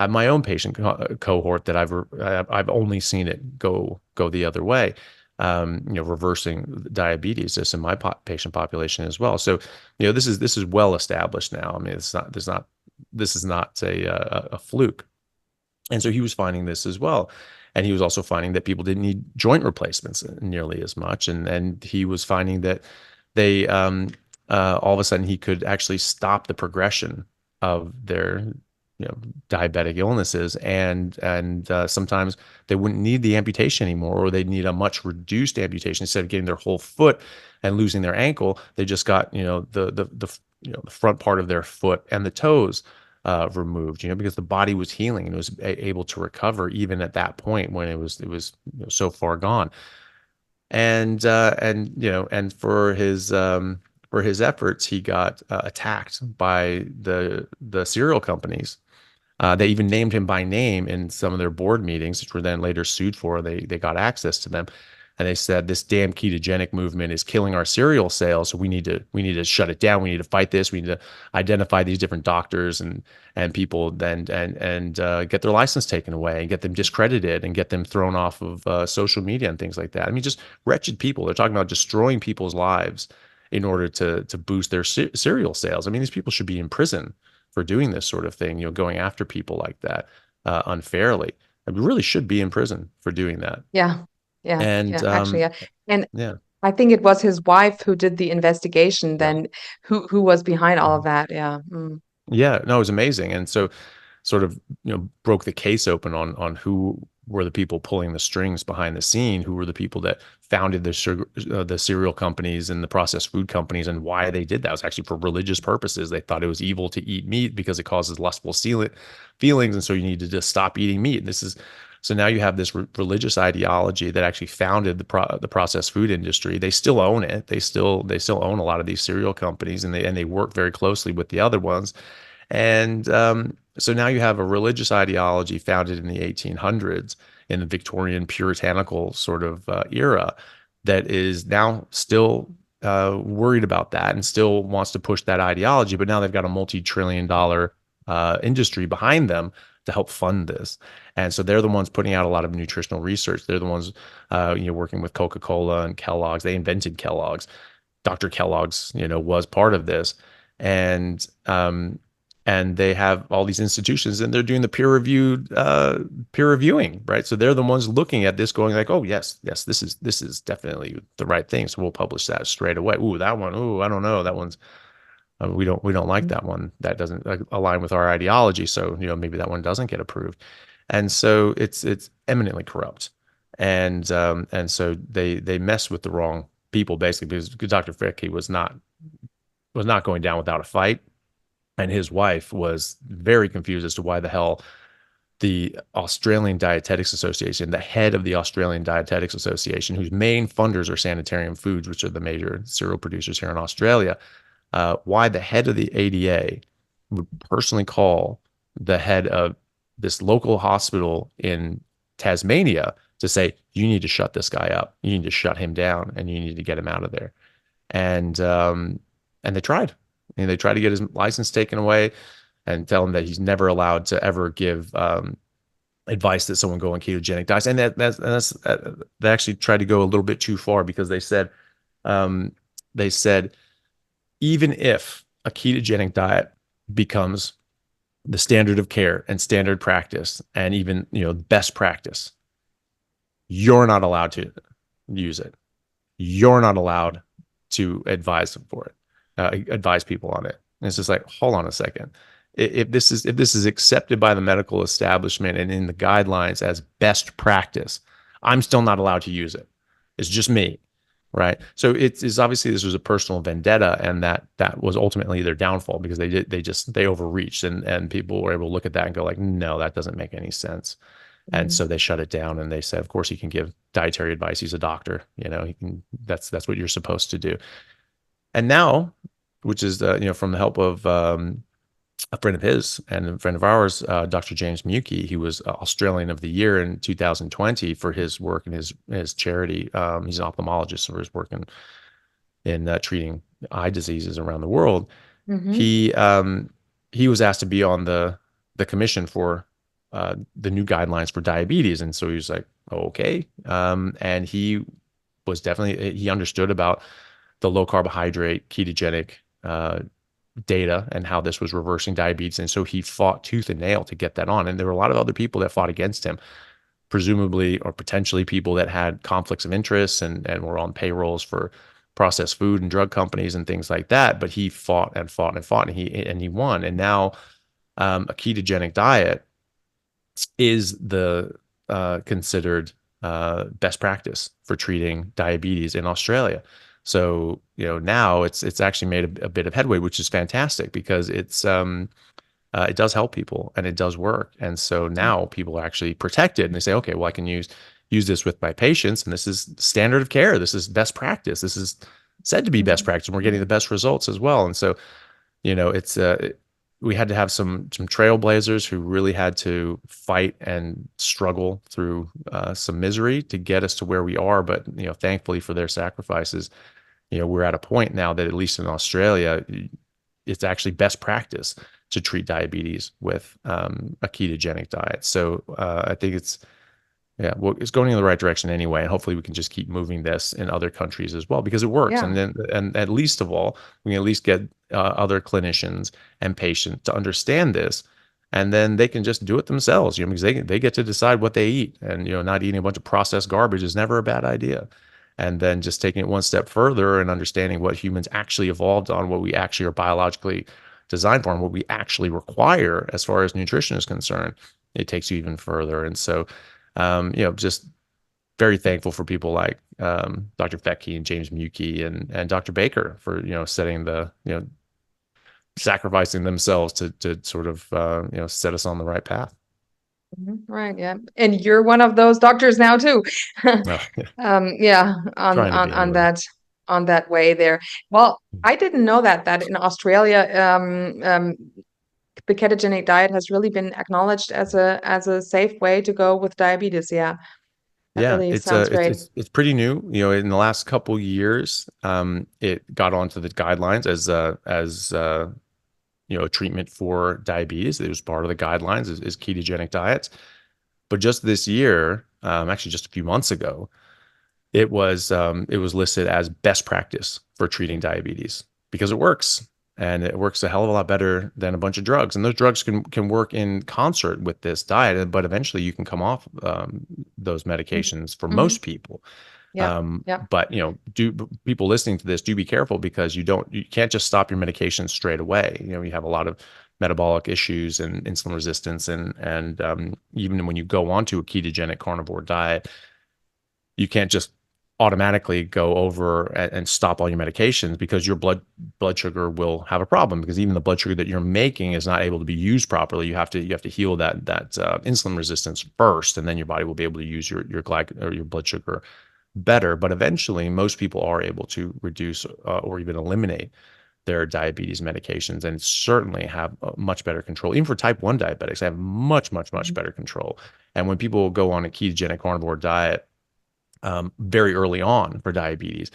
had my own patient cohort that I've only seen it go the other way, reversing diabetes. This in my patient population as well. So, this is well established now. I mean, this is not a fluke. And so he was finding this as well. And he was also finding that people didn't need joint replacements nearly as much. And he was finding that they, all of a sudden, he could actually stop the progression of their, diabetic illnesses. And sometimes they wouldn't need the amputation anymore, or they'd need a much reduced amputation. Instead of getting their whole foot and losing their ankle, they just got, the front part of their foot and the toes removed, because the body was healing and it was able to recover even at that point when it was so far gone. And for his efforts, he got attacked by the cereal companies. They even named him by name in some of their board meetings, which were then later sued for. They got access to them. And they said, this damn ketogenic movement is killing our cereal sales. So we need to shut it down. We need to fight this. We need to identify these different doctors and people then and get their license taken away and get them discredited and get them thrown off of social media and things like that. I mean, just wretched people. They're talking about destroying people's lives in order to boost their cereal sales. I mean, these people should be in prison for doing this sort of thing, going after people like that unfairly. And we really should be in prison for doing that. Yeah. Yeah. And Yeah. Actually, yeah. And yeah. I think it was his wife who did the investigation then, who was behind all of that. Yeah. Mm. Yeah, no, it was amazing. And so sort of, broke the case open on who were the people pulling the strings behind the scene, who were the people that founded the cereal companies and the processed food companies, and why they did that. It was actually for religious purposes. They thought it was evil to eat meat because it causes lustful feelings, and so you need to just stop eating meat. So now you have this religious ideology that actually founded the processed food industry. They still own it. They still own a lot of these cereal companies, and they work very closely with the other ones. And so now you have a religious ideology founded in the 1800s in the Victorian puritanical sort of era that is now still worried about that and still wants to push that ideology. But now they've got a multi-trillion-dollar industry behind them to help fund this. And so they're the ones putting out a lot of nutritional research. They're the ones working with Coca-Cola and Kellogg's. They invented Kellogg's. Dr. Kellogg's, was part of this. And they have all these institutions, and they're doing the peer reviewing, right? So they're the ones looking at this, going like, "Oh, yes, this is definitely the right thing." So we'll publish that straight away. Ooh, that one. Ooh, I don't know. That one's we don't like that one. That doesn't align with our ideology. So maybe that one doesn't get approved. And so it's eminently corrupt, and so they mess with the wrong people basically, because Dr. Fickey was not going down without a fight. And his wife was very confused as to why the hell the Australian Dietetics Association, the head of the Australian Dietetics Association, whose main funders are Sanitarium Foods, which are the major cereal producers here in Australia, why the head of the ADA would personally call the head of this local hospital in Tasmania to say, you need to shut this guy up. You need to shut him down, and you need to get him out of there. And they tried. And they try to get his license taken away and tell him that he's never allowed to ever give advice that someone go on ketogenic diets. And they actually tried to go a little bit too far, because they said even if a ketogenic diet becomes the standard of care and standard practice and even best practice, you're not allowed to use it. You're not allowed to advise people on it. And it's just like, hold on a second. If this is accepted by the medical establishment and in the guidelines as best practice, I'm still not allowed to use it. It's just me, right? So it's obviously this was a personal vendetta, and that was ultimately their downfall, because they overreached, and people were able to look at that and go like, no, that doesn't make any sense. And so they shut it down, and they said, of course he can give dietary advice. He's a doctor, he can. That's what you're supposed to do. And now, which is from the help of a friend of his and a friend of ours, Dr. James Mukey. He was Australian of the Year in 2020 for his work in his charity. He's an ophthalmologist for his work in treating eye diseases around the world. He was asked to be on the commission for the new guidelines for diabetes, and so he was like, okay. And he understood about the low carbohydrate ketogenic data and how this was reversing diabetes. And so he fought tooth and nail to get that on. And there were a lot of other people that fought against him, presumably or potentially people that had conflicts of interest and were on payrolls for processed food and drug companies and things like that. But he fought and fought and fought, and he won. And now a ketogenic diet is the considered best practice for treating diabetes in Australia. So, now it's actually made a bit of headway, which is fantastic, because it does help people and it does work. And so now people are actually protected, and they say, okay, well, I can use this with my patients, and this is standard of care. This is best practice. This is said to be best practice, and we're getting the best results as well. And so, we had to have some trailblazers who really had to fight and struggle through some misery to get us to where we are. But, thankfully for their sacrifices, we're at a point now that, at least in Australia, it's actually best practice to treat diabetes with a ketogenic diet. So I think it's going in the right direction anyway. And hopefully we can just keep moving this in other countries as well, because it works. Yeah. And at least of all, we can at least get other clinicians and patients to understand this, and then they can just do it themselves, because they get to decide what they eat, and, not eating a bunch of processed garbage is never a bad idea. And then just taking it one step further and understanding what humans actually evolved on, what we actually are biologically designed for, and what we actually require as far as nutrition is concerned, it takes you even further. And so, just very thankful for people like Dr. Fettke and James Mukey and Dr. Baker for, setting the, sacrificing themselves to sort of, set us on the right path. Right. Yeah. And you're one of those doctors now too. Oh, yeah. On that way there. Well, I didn't know that in Australia, the ketogenic diet has really been acknowledged as a safe way to go with diabetes. Yeah. That really sounds great. It's pretty new. In the last couple years, it got onto the guidelines as a treatment for diabetes. It was part of the guidelines is ketogenic diets. But just this year, actually just a few months ago, it was listed as best practice for treating diabetes, because it works, and it works a hell of a lot better than a bunch of drugs. And those drugs can work in concert with this diet, but eventually you can come off those medications for most people. But people listening to this, do be careful, because you can't just stop your medication straight away. You have a lot of metabolic issues and insulin resistance, and even when you go onto a ketogenic carnivore diet, you can't just automatically go over and stop all your medications, because your blood sugar will have a problem, because even the blood sugar that you're making is not able to be used properly. You have to heal that insulin resistance first, and then your body will be able to use your blood sugar better. But eventually most people are able to reduce or even eliminate their diabetes medications, and certainly have much better control. Even for type 1 diabetics, they have much better control. And when people go on a ketogenic carnivore diet very early on for diabetes,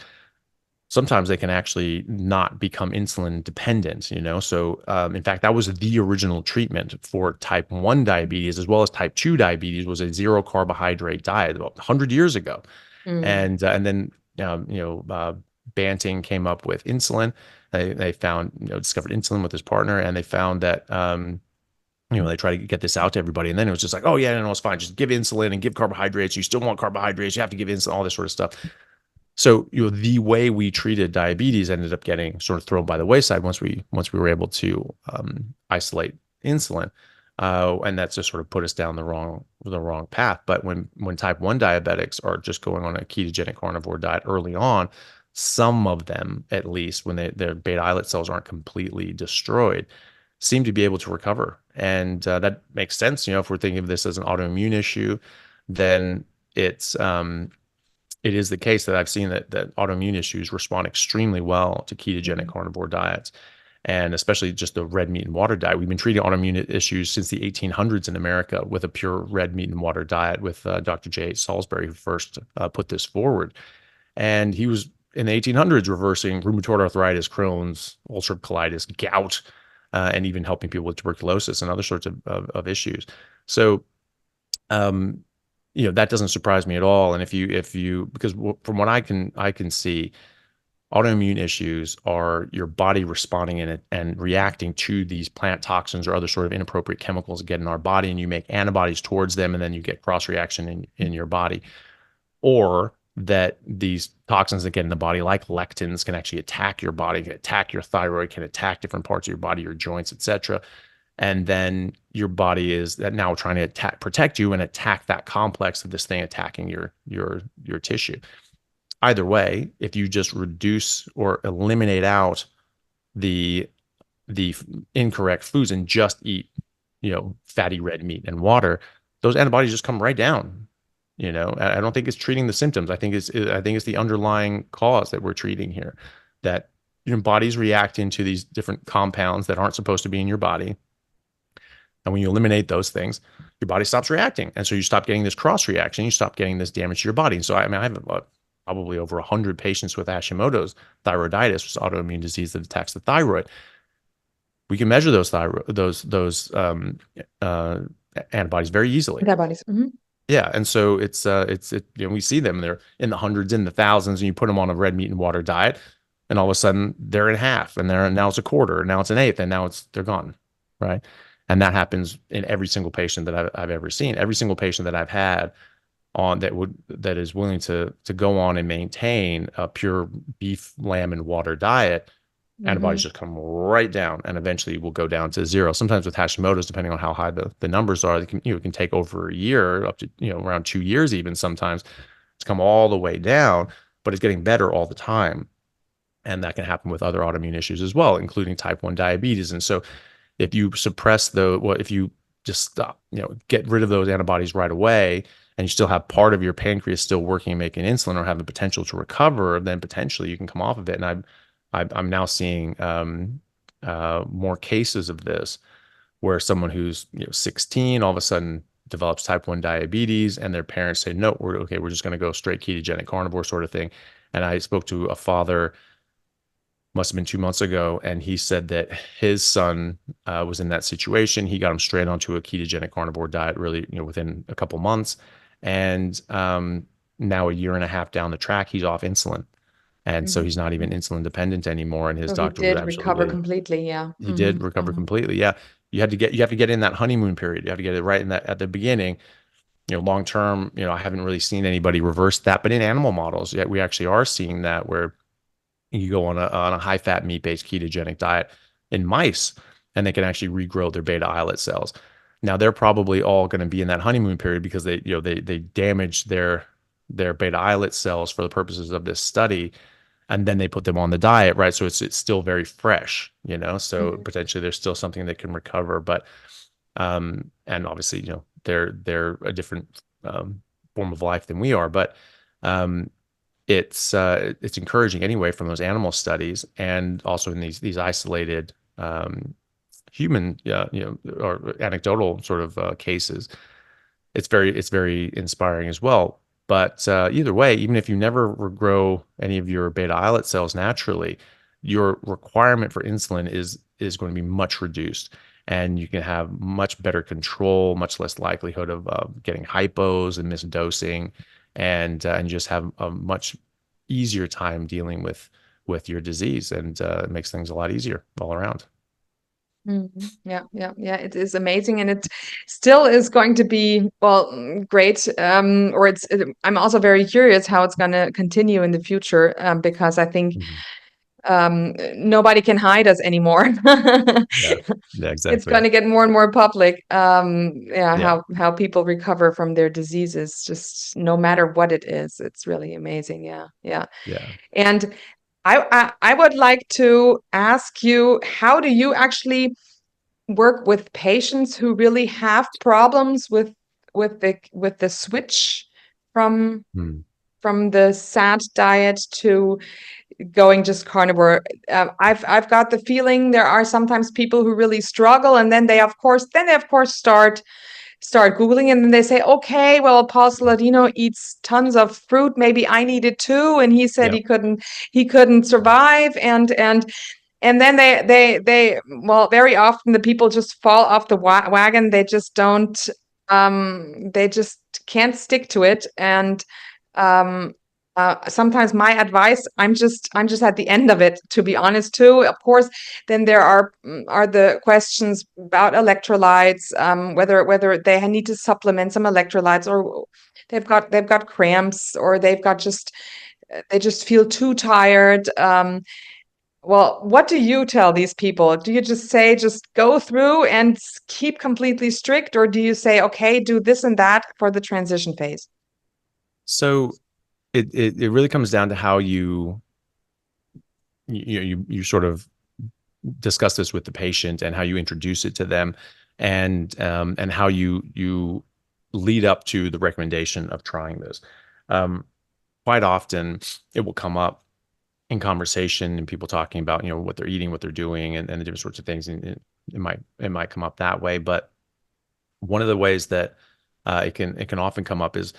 sometimes they can actually not become insulin dependent, So in fact, that was the original treatment for type 1 diabetes as well as type 2 diabetes, was a zero carbohydrate diet about 100 years ago. And then Banting came up with insulin. They found, discovered insulin with his partner, and they found that they try to get this out to everybody, and then it was just like, oh yeah, no, it's fine, just give insulin and give carbohydrates. You still want carbohydrates, you have to give insulin, all this sort of stuff. So the way we treated diabetes ended up getting sort of thrown by the wayside once we were able to isolate insulin, and that's just sort of put us down the wrong path. But when type 1 diabetics are just going on a ketogenic carnivore diet early on, some of them, at least when their beta islet cells aren't completely destroyed, seem to be able to recover, and that makes sense. If we're thinking of this as an autoimmune issue, then it is the case that I've seen that autoimmune issues respond extremely well to ketogenic carnivore diets, and especially just the red meat and water diet. We've been treating autoimmune issues since the 1800s in America with a pure red meat and water diet with Dr. J.H. Salisbury, who first put this forward. And he was, in the 1800s, reversing rheumatoid arthritis, Crohn's, ulcerative colitis, gout, and even helping people with tuberculosis and other sorts of issues. So, that doesn't surprise me at all. And if you, because from what I can see, autoimmune issues are your body responding and reacting to these plant toxins or other sort of inappropriate chemicals that get in our body, and you make antibodies towards them, and then you get cross reaction in your body. Or that these toxins that get in the body, like lectins, can actually attack your body, can attack your thyroid, can attack different parts of your body, your joints, etc. And then your body is now trying to protect you and attack that complex of this thing attacking your tissue. Either way, if you just reduce or eliminate out the incorrect foods and just eat, fatty red meat and water, those antibodies just come right down. I don't think it's treating the symptoms. I think it's the underlying cause that we're treating here, that your body's reacting to these different compounds that aren't supposed to be in your body. And when you eliminate those things, your body stops reacting. And so you stop getting this cross reaction, you stop getting this damage to your body. And so, I have probably over 100 patients with Hashimoto's thyroiditis, which is autoimmune disease that attacks the thyroid. We can measure those antibodies very easily. Antibodies. Mm-hmm. Yeah. And so we see them, they're in the hundreds, in the thousands, and you put them on a red meat and water diet, and all of a sudden they're in half, and now it's a quarter, and now it's an eighth, and now they're gone. Right. And that happens in every single patient that I've ever seen. Every single patient that I've had on that is willing to go on and maintain a pure beef, lamb, and water diet, antibodies just come right down, and eventually will go down to zero. Sometimes with Hashimoto's, depending on how high the numbers are, it can take over a year, up to around 2 years even sometimes, to come all the way down. But it's getting better all the time, and that can happen with other autoimmune issues as well, including type 1 diabetes. And so, if you suppress if you just stop, get rid of those antibodies right away, and you still have part of your pancreas still working and making insulin, or have the potential to recover, then potentially you can come off of it. And I'm now seeing more cases of this, where someone who's 16 all of a sudden develops type 1 diabetes, and their parents say, no, we're just going to go straight ketogenic carnivore sort of thing. And I spoke to a father, must have been 2 months ago, and he said that his son was in that situation. He got him straight onto a ketogenic carnivore diet really, within a couple months. And now a year and a half down the track, he's off insulin. And so he's not even insulin dependent anymore. And his doctor did recover completely. Yeah. He did recover completely. Yeah. You have to get in that honeymoon period. You have to get it right in that at the beginning. Long term, I haven't really seen anybody reverse that, but in animal models, we actually are seeing that, where you go on a high fat meat based ketogenic diet in mice, and they can actually regrow their beta islet cells. Now they're probably all going to be in that honeymoon period because they damage their beta islet cells for the purposes of this study, and then they put them on the diet, right? So it's still very fresh, so potentially there's still something that can recover, but and obviously they're a different form of life than we are, but it's encouraging anyway from those animal studies, and also in these isolated human or anecdotal sort of cases. It's very inspiring as well. But either way, even if you never regrow any of your beta islet cells naturally, your requirement for insulin is going to be much reduced, and you can have much better control, much less likelihood of getting hypos and misdosing, and just have a much easier time dealing with your disease, and it makes things a lot easier all around. Yeah. It is amazing, and it still is going to be great. I'm also very curious how it's going to continue in the future, because I think nobody can hide us anymore. Yeah, It's exactly. going to get more and more public. Yeah. How people recover from their diseases, just no matter what it is. It's really amazing. Yeah. Yeah. And I would like to ask you, how do you actually work with patients who really have problems with the switch from Hmm. the SAD diet to going just carnivore? I've got the feeling there are sometimes people who really struggle, and then they of course start Googling, and then they say, okay, well, Paul Saladino eats tons of fruit. Maybe I need it too. And he said Yeah. he couldn't survive. And then well, very often the people just fall off the wagon. They just don't, they just can't stick to it. And um, sometimes my advice, I'm just at the end of it, to be honest too. Of course, then there are the questions about electrolytes, whether they need to supplement some electrolytes, or they've got cramps, or they just feel too tired. Well, what do you tell these people? Do you just say, just go through and keep completely strict, or do you say, okay, do this and that for the transition phase? So it really comes down to how you sort of discuss this with the patient, and how you introduce it to them, and how you lead up to the recommendation of trying this. Quite often it will come up in conversation, and people talking about what they're eating, what they're doing, and the different sorts of things, and it might come up that way. But one of the ways that it can often come up is,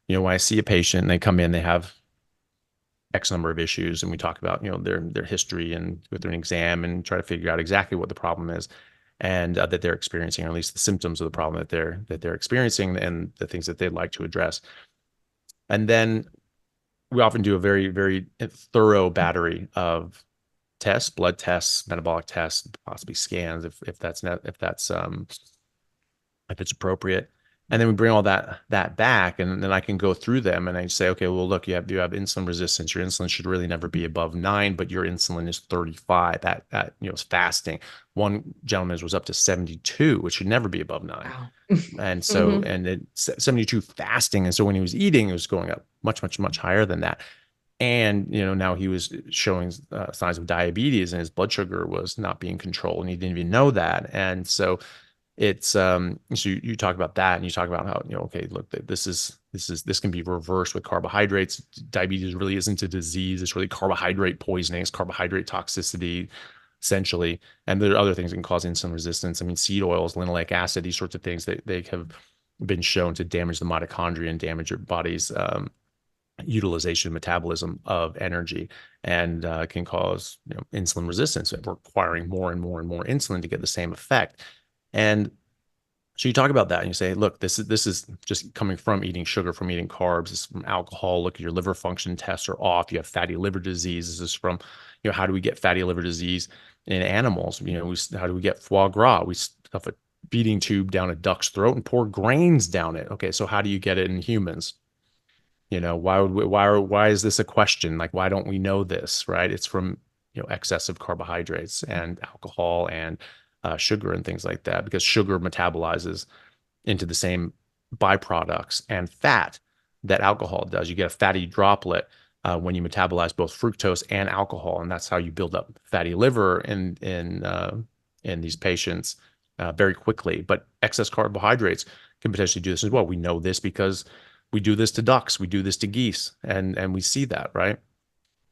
when I see a patient and they come in, they have X number of issues, and we talk about their history and go through an exam and try to figure out exactly what the problem is, and that they're experiencing, or at least the symptoms of the problem that they're experiencing, and the things that they'd like to address. And then we often do a very, very thorough battery of tests, blood tests, metabolic tests, possibly scans, if it's appropriate. And then we bring all that back, and then I can go through them, and I say, okay, well, look, you have insulin resistance. Your insulin should really never be above 9, but your insulin is 35. That it's fasting. One gentleman's was up to 72, which should never be above 9. Wow. And so, and it's 72 fasting. And so when he was eating, it was going up much, much, much higher than that. And, now he was showing signs of diabetes, and his blood sugar was not being controlled, and he didn't even know that. And so it's, so you talk about that, and you talk about how, okay, look, this can be reversed with carbohydrates. Diabetes really isn't a disease. It's really carbohydrate poisoning. It's carbohydrate toxicity, essentially. And there are other things that can cause insulin resistance. I mean, seed oils, linoleic acid, these sorts of things, they have been shown to damage the mitochondria and damage your body's utilization, metabolism of energy, and can cause insulin resistance, requiring more and more and more insulin to get the same effect. And so you talk about that, and you say, look, this is just coming from eating sugar, from eating carbs, this is from alcohol. Look, your liver function tests are off. You have fatty liver disease. This is from, how do we get fatty liver disease in animals? How do we get foie gras? We stuff a feeding tube down a duck's throat and pour grains down it. Okay, so how do you get it in humans? Why is this a question? Like, why don't we know this, right? It's from, excessive carbohydrates and alcohol and sugar and things like that, because sugar metabolizes into the same byproducts and fat that alcohol does. You get a fatty droplet when you metabolize both fructose and alcohol, and that's how you build up fatty liver in these patients very quickly. But excess carbohydrates can potentially do this as well. We know this because we do this to ducks, we do this to geese, and we see that, right?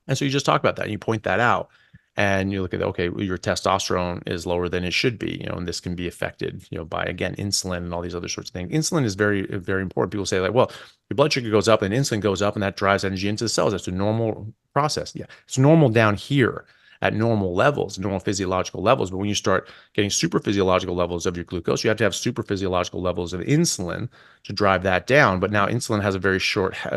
And so you just talk about that, and you point that out. and you look at, okay, well, your testosterone is lower than it should be, and this can be affected, by, again, insulin and all these other sorts of things. Insulin is very, very important. People say, like, well, your blood sugar goes up and insulin goes up, and that drives energy into the cells. That's a normal process. Yeah, it's normal down here at normal levels, normal physiological levels. But when you start getting super physiological levels of your glucose, you have to have super physiological levels of insulin to drive that down. But now insulin has a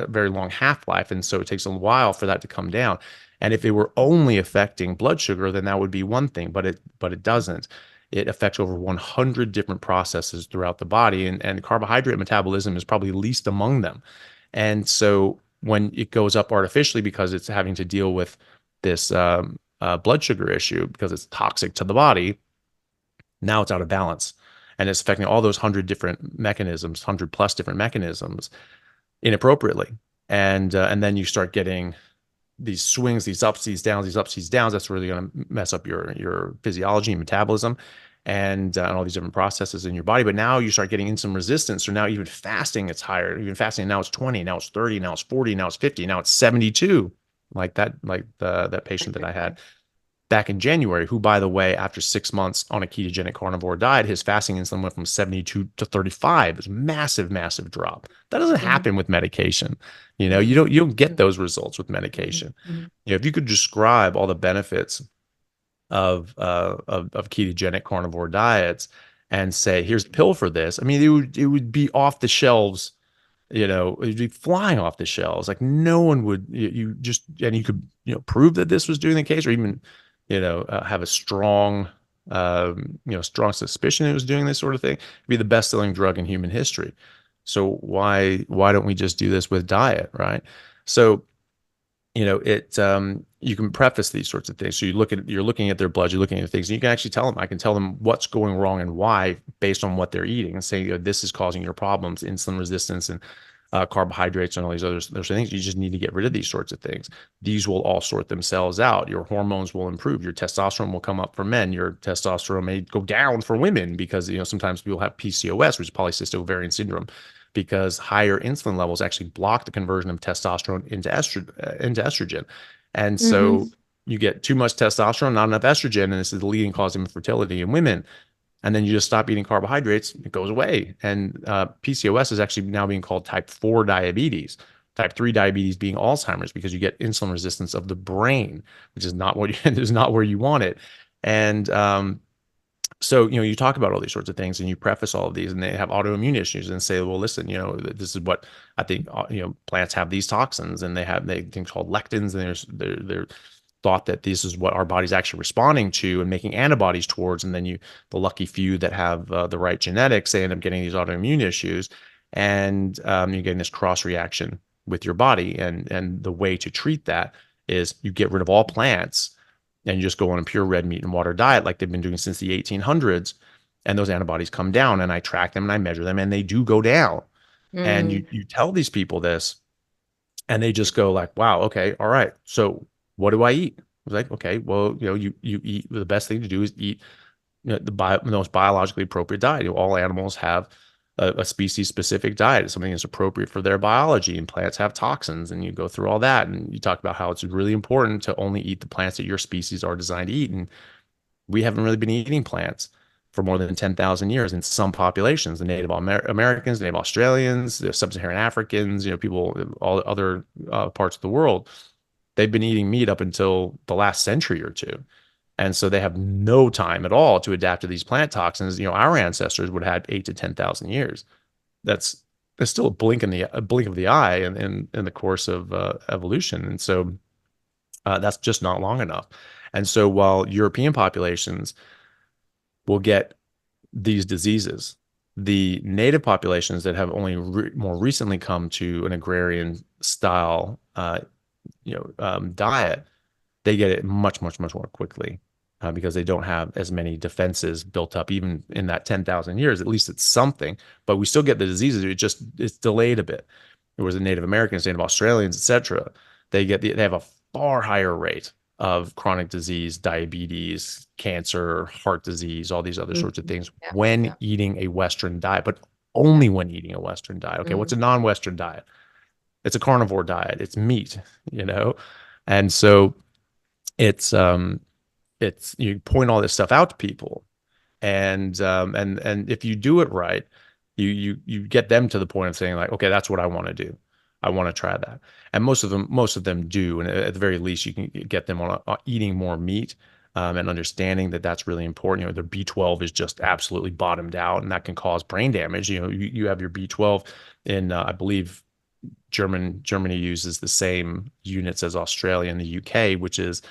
very long half-life, and so it takes a while for that to come down. And if it were only affecting blood sugar, then that would be one thing, but it doesn't. It affects over 100 different processes throughout the body, and carbohydrate metabolism is probably least among them. And so when it goes up artificially because it's having to deal with this blood sugar issue because it's toxic to the body, now it's out of balance, and it's affecting all those 100 different mechanisms, 100 plus different mechanisms inappropriately. And then you start getting these swings, these ups, these downs, these ups, these downs. That's really going to mess up your physiology and metabolism and all these different processes in your body. But now you start getting insulin resistance. So now even fasting, it's higher. Even fasting, now it's 20, now it's 30, now it's 40, now it's 50, now it's 72. Like that patient that I had back in January, who, by the way, after 6 months on a ketogenic carnivore diet, his fasting insulin went from 72 to 35. It's a massive, massive drop. That doesn't happen with medication. You don't get those results with medication. If you could describe all the benefits of ketogenic carnivore diets and say, here's a pill for this, I mean, it would be off the shelves. It'd be flying off the shelves. Like no one would. And you could prove that this was doing the case, or even have a strong strong suspicion it was doing this sort of thing. It'd be the best-selling drug in human history. So why don't we just do this with diet, right? So you can preface these sorts of things. So you're looking at their blood, you're looking at things, and you can actually tell them. I can tell them what's going wrong and why based on what they're eating, and say this is causing your problems, insulin resistance and carbohydrates and all these other things. You just need to get rid of these sorts of things. These will all sort themselves out. Your hormones will improve. Your testosterone will come up for men. Your testosterone may go down for women because sometimes people have PCOS, which is polycystic ovarian syndrome, because higher insulin levels actually block the conversion of testosterone into estrogen. And so you get too much testosterone, not enough estrogen, and this is the leading cause of infertility in women. And then you just stop eating carbohydrates, it goes away. And PCOS is actually now being called type 4 diabetes, type 3 diabetes being Alzheimer's, because you get insulin resistance of the brain, which is not is not where you want it. And so, you talk about all these sorts of things and you preface all of these, and they have autoimmune issues and say, well, listen, this is what I think, plants have these toxins, and they things called lectins, and they're thought that this is what our body's actually responding to and making antibodies towards. And then the lucky few that have the right genetics, they end up getting these autoimmune issues, and you're getting this cross reaction with your body. And the way to treat that is you get rid of all plants and you just go on a pure red meat and water diet like they've been doing since the 1800s. And those antibodies come down, and I track them and I measure them, and they do go down. And you tell these people this, and they just go like, wow, okay, all right. So what do I eat? I was like, okay, well, you eat, the best thing to do is eat the most biologically appropriate diet. All animals have a species specific diet. It's something that's appropriate for their biology, and plants have toxins, and you go through all that. And you talk about how it's really important to only eat the plants that your species are designed to eat. And we haven't really been eating plants for more than 10,000 years in some populations, the Native Americans, the Native Australians, the Sub-Saharan Africans, people, all other parts of the world. They've been eating meat up until the last century or two. And so they have no time at all to adapt to these plant toxins. Our ancestors would have had 8 to 10,000 years. That's still a blink of the eye in the course of evolution. And so that's just not long enough. And so while European populations will get these diseases, the native populations that have only more recently come to an agrarian style diet, they get it much, much, much more quickly because they don't have as many defenses built up. Even in that 10,000 years, at least it's something, but we still get the diseases. It's delayed a bit. There was the Native Americans, Native Australians, etc. They have a far higher rate of chronic disease, diabetes, cancer, heart disease, all these other sorts of things when eating a Western diet, but only when eating a Western diet. Okay, what's a non-Western diet? It's a carnivore diet. It's meat, And so it's you point all this stuff out to people, and if you do it right, you get them to the point of saying like, okay, that's what I want to do. I want to try that. And most of them do. And at the very least, you can get them on eating more meat, and understanding that that's really important. Their B12 is just absolutely bottomed out, and that can cause brain damage. You have your B12 in, I believe Germany uses the same units as Australia and the UK, which is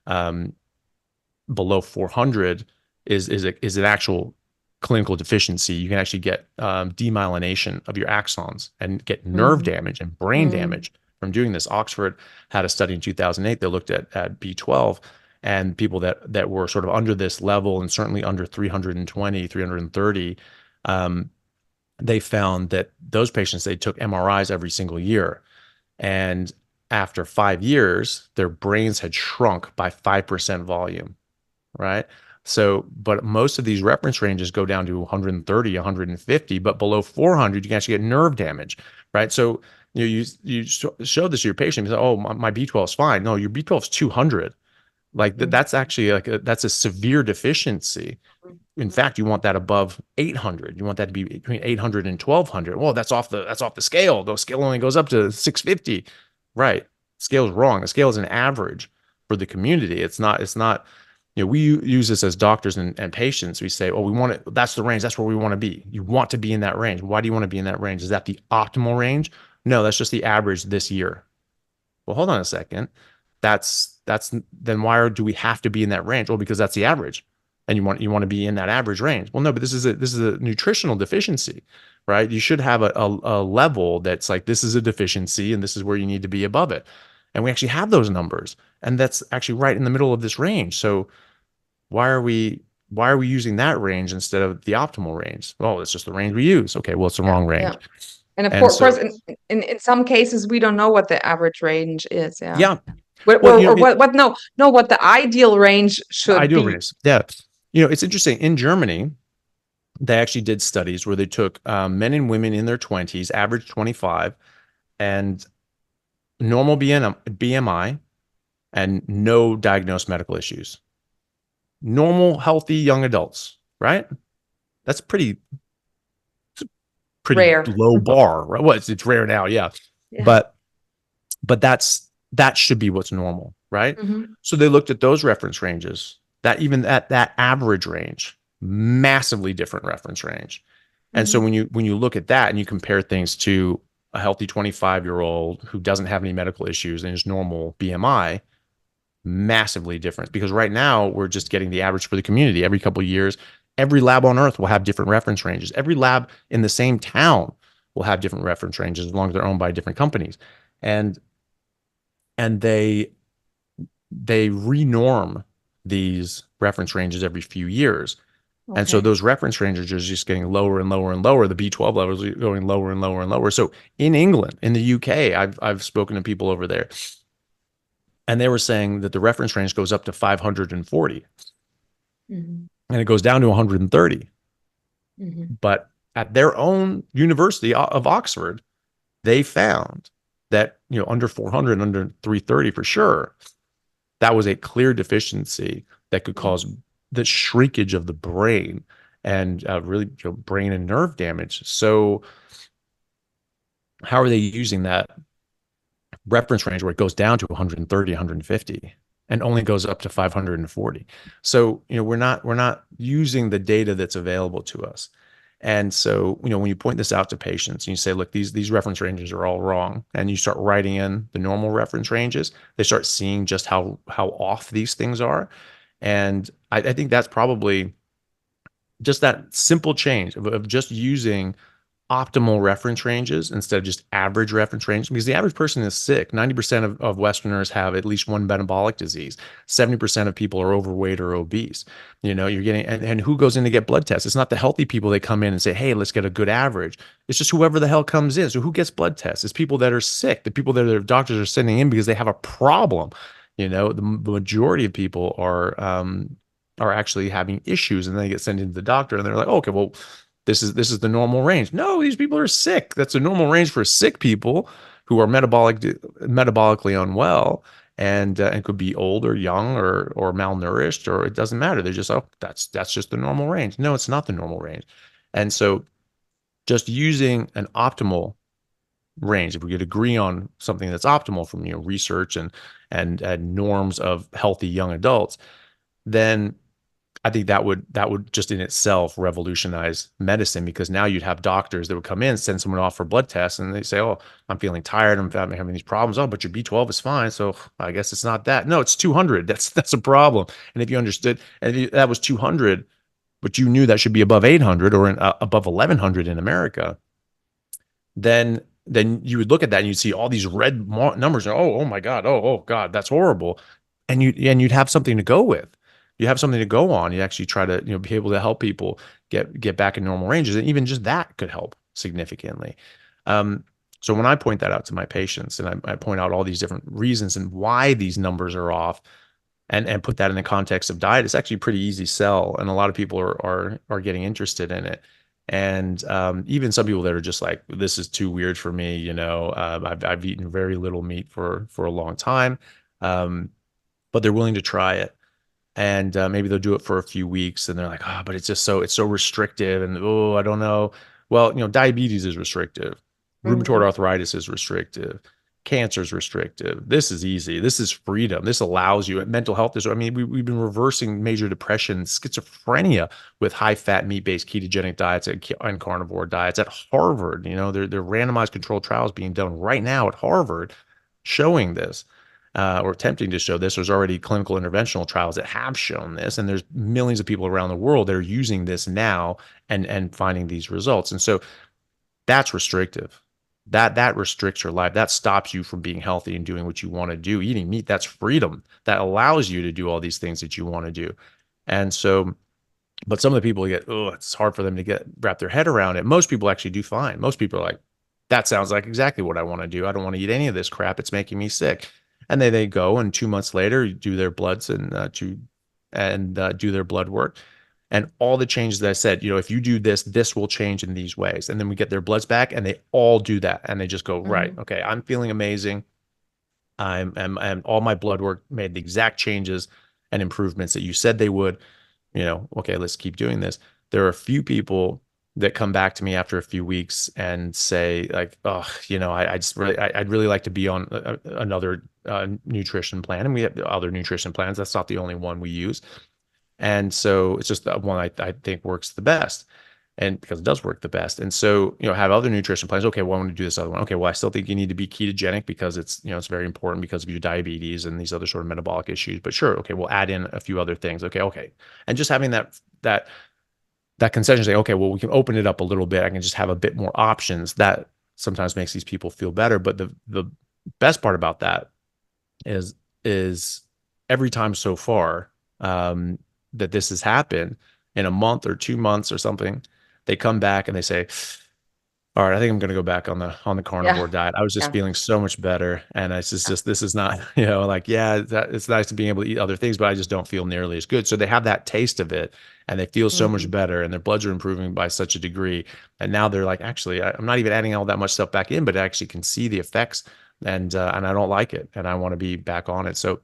below 400 is an actual clinical deficiency. You can actually get demyelination of your axons and get nerve damage and brain damage from doing this. Oxford had a study in 2008 that looked at B12, and people that were sort of under this level, and certainly under 320, 330, they found that those patients, they took MRIs every single year. And after 5 years, their brains had shrunk by 5% volume, right? So, but most of these reference ranges go down to 130, 150, but below 400, you can actually get nerve damage, right? So you show this to your patient, you say, oh, my B12 is fine. No, your B12 is 200. Like that's actually that's a severe deficiency. In fact, you want that above 800. You want that to be between 800 and 1200. Well, that's off the scale. The scale only goes up to 650. Right. Scale's wrong. The scale is an average for the community. It's not, we use this as doctors and patients. We say, oh, we want it. That's the range. That's where we want to be. You want to be in that range. Why do you want to be in that range? Is that the optimal range? No, that's just the average this year. Well, hold on a second. Then why do we have to be in that range? Well, because that's the average, and you want to be in that average range. Well, no, but this is a nutritional deficiency, right? You should have a level that's like, this is a deficiency, and this is where you need to be above it. And we actually have those numbers, and that's actually right in the middle of this range. So why are we using that range instead of the optimal range? Well, it's just the range we use. Okay, well, it's the wrong range. Yeah. And of course, in some cases, we don't know what the average range is. Yeah. Yeah. What the ideal range should be. Range. Yeah. It's interesting. In Germany, they actually did studies where they took men and women in their 20s, average 25, and normal BMI, and no diagnosed medical issues. Normal, healthy young adults, right? That's pretty rare. Low bar, right? Well, it's rare now, yeah. But that should be what's normal, right? So they looked at those reference ranges, that even at that average range, massively different reference range. And so when you look at that and you compare things to a healthy 25-year-old who doesn't have any medical issues and is normal BMI, massively different. Because right now we're just getting the average for the community. Every couple of years, every lab on earth will have different reference ranges. Every lab in the same town will have different reference ranges, as long as they're owned by different companies. And they renorm these reference ranges every few years. Okay. And so those reference ranges are just getting lower and lower and lower. The B12 levels are going lower and lower and lower. So in England, in the UK, I've spoken to people over there, and they were saying that the reference range goes up to 540, and it goes down to 130. But at their own University of Oxford, they found that under 400, under 330 for sure, that was a clear deficiency that could cause the shrinkage of the brain and really brain and nerve damage. So how are they using that reference range where it goes down to 130, 150 and only goes up to 540? So, we're not using the data that's available to us. And so, when you point this out to patients and you say, look, these reference ranges are all wrong, and you start writing in the normal reference ranges, they start seeing just how off these things are. And I think that's probably just that simple change of just using optimal reference ranges instead of just average reference range, because the average person is sick. 90% of Westerners have at least one metabolic disease. 70% of people are overweight or obese. You're getting, and who goes in to get blood tests? It's not the healthy people that come in and say, hey, let's get a good average. It's just whoever the hell comes in. So who gets blood tests? It's people that are sick, the people that their doctors are sending in because they have a problem. The majority of people are actually having issues, and then they get sent into the doctor, and they're like, oh, okay, well, this is the normal range. No, these people are sick. That's a normal range for sick people who are metabolically unwell. and could be old or young or malnourished, or it doesn't matter. They're just, oh, that's just the normal range. No, it's not the normal range. And so just using an optimal range, if we could agree on something that's optimal from research and norms of healthy young adults, then I think that would just in itself revolutionize medicine, because now you'd have doctors that would come in, send someone off for blood tests, and they say, oh, I'm feeling tired, I'm having these problems. Oh, but your B12 is fine, so I guess it's not that. No, it's 200. That's a problem. And if you understood, and if that was 200, but you knew that should be above 800 or above 1100 in America, then you would look at that and you'd see all these red numbers. And, oh my God, oh God, that's horrible. And you'd have something to go with. You have something to go on. You actually try to be able to help people get back in normal ranges, and even just that could help significantly. So when I point that out to my patients, and I point out all these different reasons and why these numbers are off, and put that in the context of diet, it's actually a pretty easy sell, and a lot of people are getting interested in it. And even some people that are just like, this is too weird for me. I've eaten very little meat for a long time, but they're willing to try it. And maybe they'll do it for a few weeks, and they're like, oh, but it's so restrictive, and oh, I don't know. Well, diabetes is restrictive, rheumatoid arthritis is restrictive, cancer is restrictive. This is easy. This is freedom. This allows you. Mental health disorder. I mean, we've been reversing major depression, schizophrenia with high-fat, meat-based ketogenic diets and carnivore diets at Harvard. They're randomized controlled trials being done right now at Harvard showing this. Or attempting to show this. There's already clinical interventional trials that have shown this, and there's millions of people around the world that are using this now and finding these results. And so that's restrictive. That restricts your life. That stops you from being healthy and doing what you want to do. Eating meat, that's freedom. That allows you to do all these things that you want to do. And so, but some of the people it's hard for them to wrap their head around it. Most people actually do fine. Most people are like, that sounds like exactly what I want to do. I don't want to eat any of this crap. It's making me sick. And they go, and 2 months later, do their bloods and do their blood work, and all the changes that I said. If you do this, this will change in these ways. And then we get their bloods back, and they all do that, and they just go, right, okay, I'm feeling amazing. I'm all my blood work made the exact changes and improvements that you said they would. Okay, let's keep doing this. There are a few people that come back to me after a few weeks and say, like, oh, I'd really like to be on another nutrition plan. And we have other nutrition plans. That's not the only one we use. And so it's just the one I think works the best, and because it does work the best. And so, have other nutrition plans. Okay, well, I want to do this other one. Okay, well, I still think you need to be ketogenic because it's very important because of your diabetes and these other sort of metabolic issues. But sure, okay, we'll add in a few other things. Okay. And just having that concession, say, okay, well, we can open it up a little bit. I can just have a bit more options. That sometimes makes these people feel better. But the best part about that is every time so far that this has happened, in a month or 2 months or something, they come back and they say, all right, I think I'm going to go back on the carnivore diet. I was just feeling so much better. And it's just this is not, it's nice to be able to eat other things, but I just don't feel nearly as good. So they have that taste of it, and they feel so much better, and their bloods are improving by such a degree. And now they're like, actually, I'm not even adding all that much stuff back in, but I actually can see the effects, and I don't like it, and I want to be back on it. So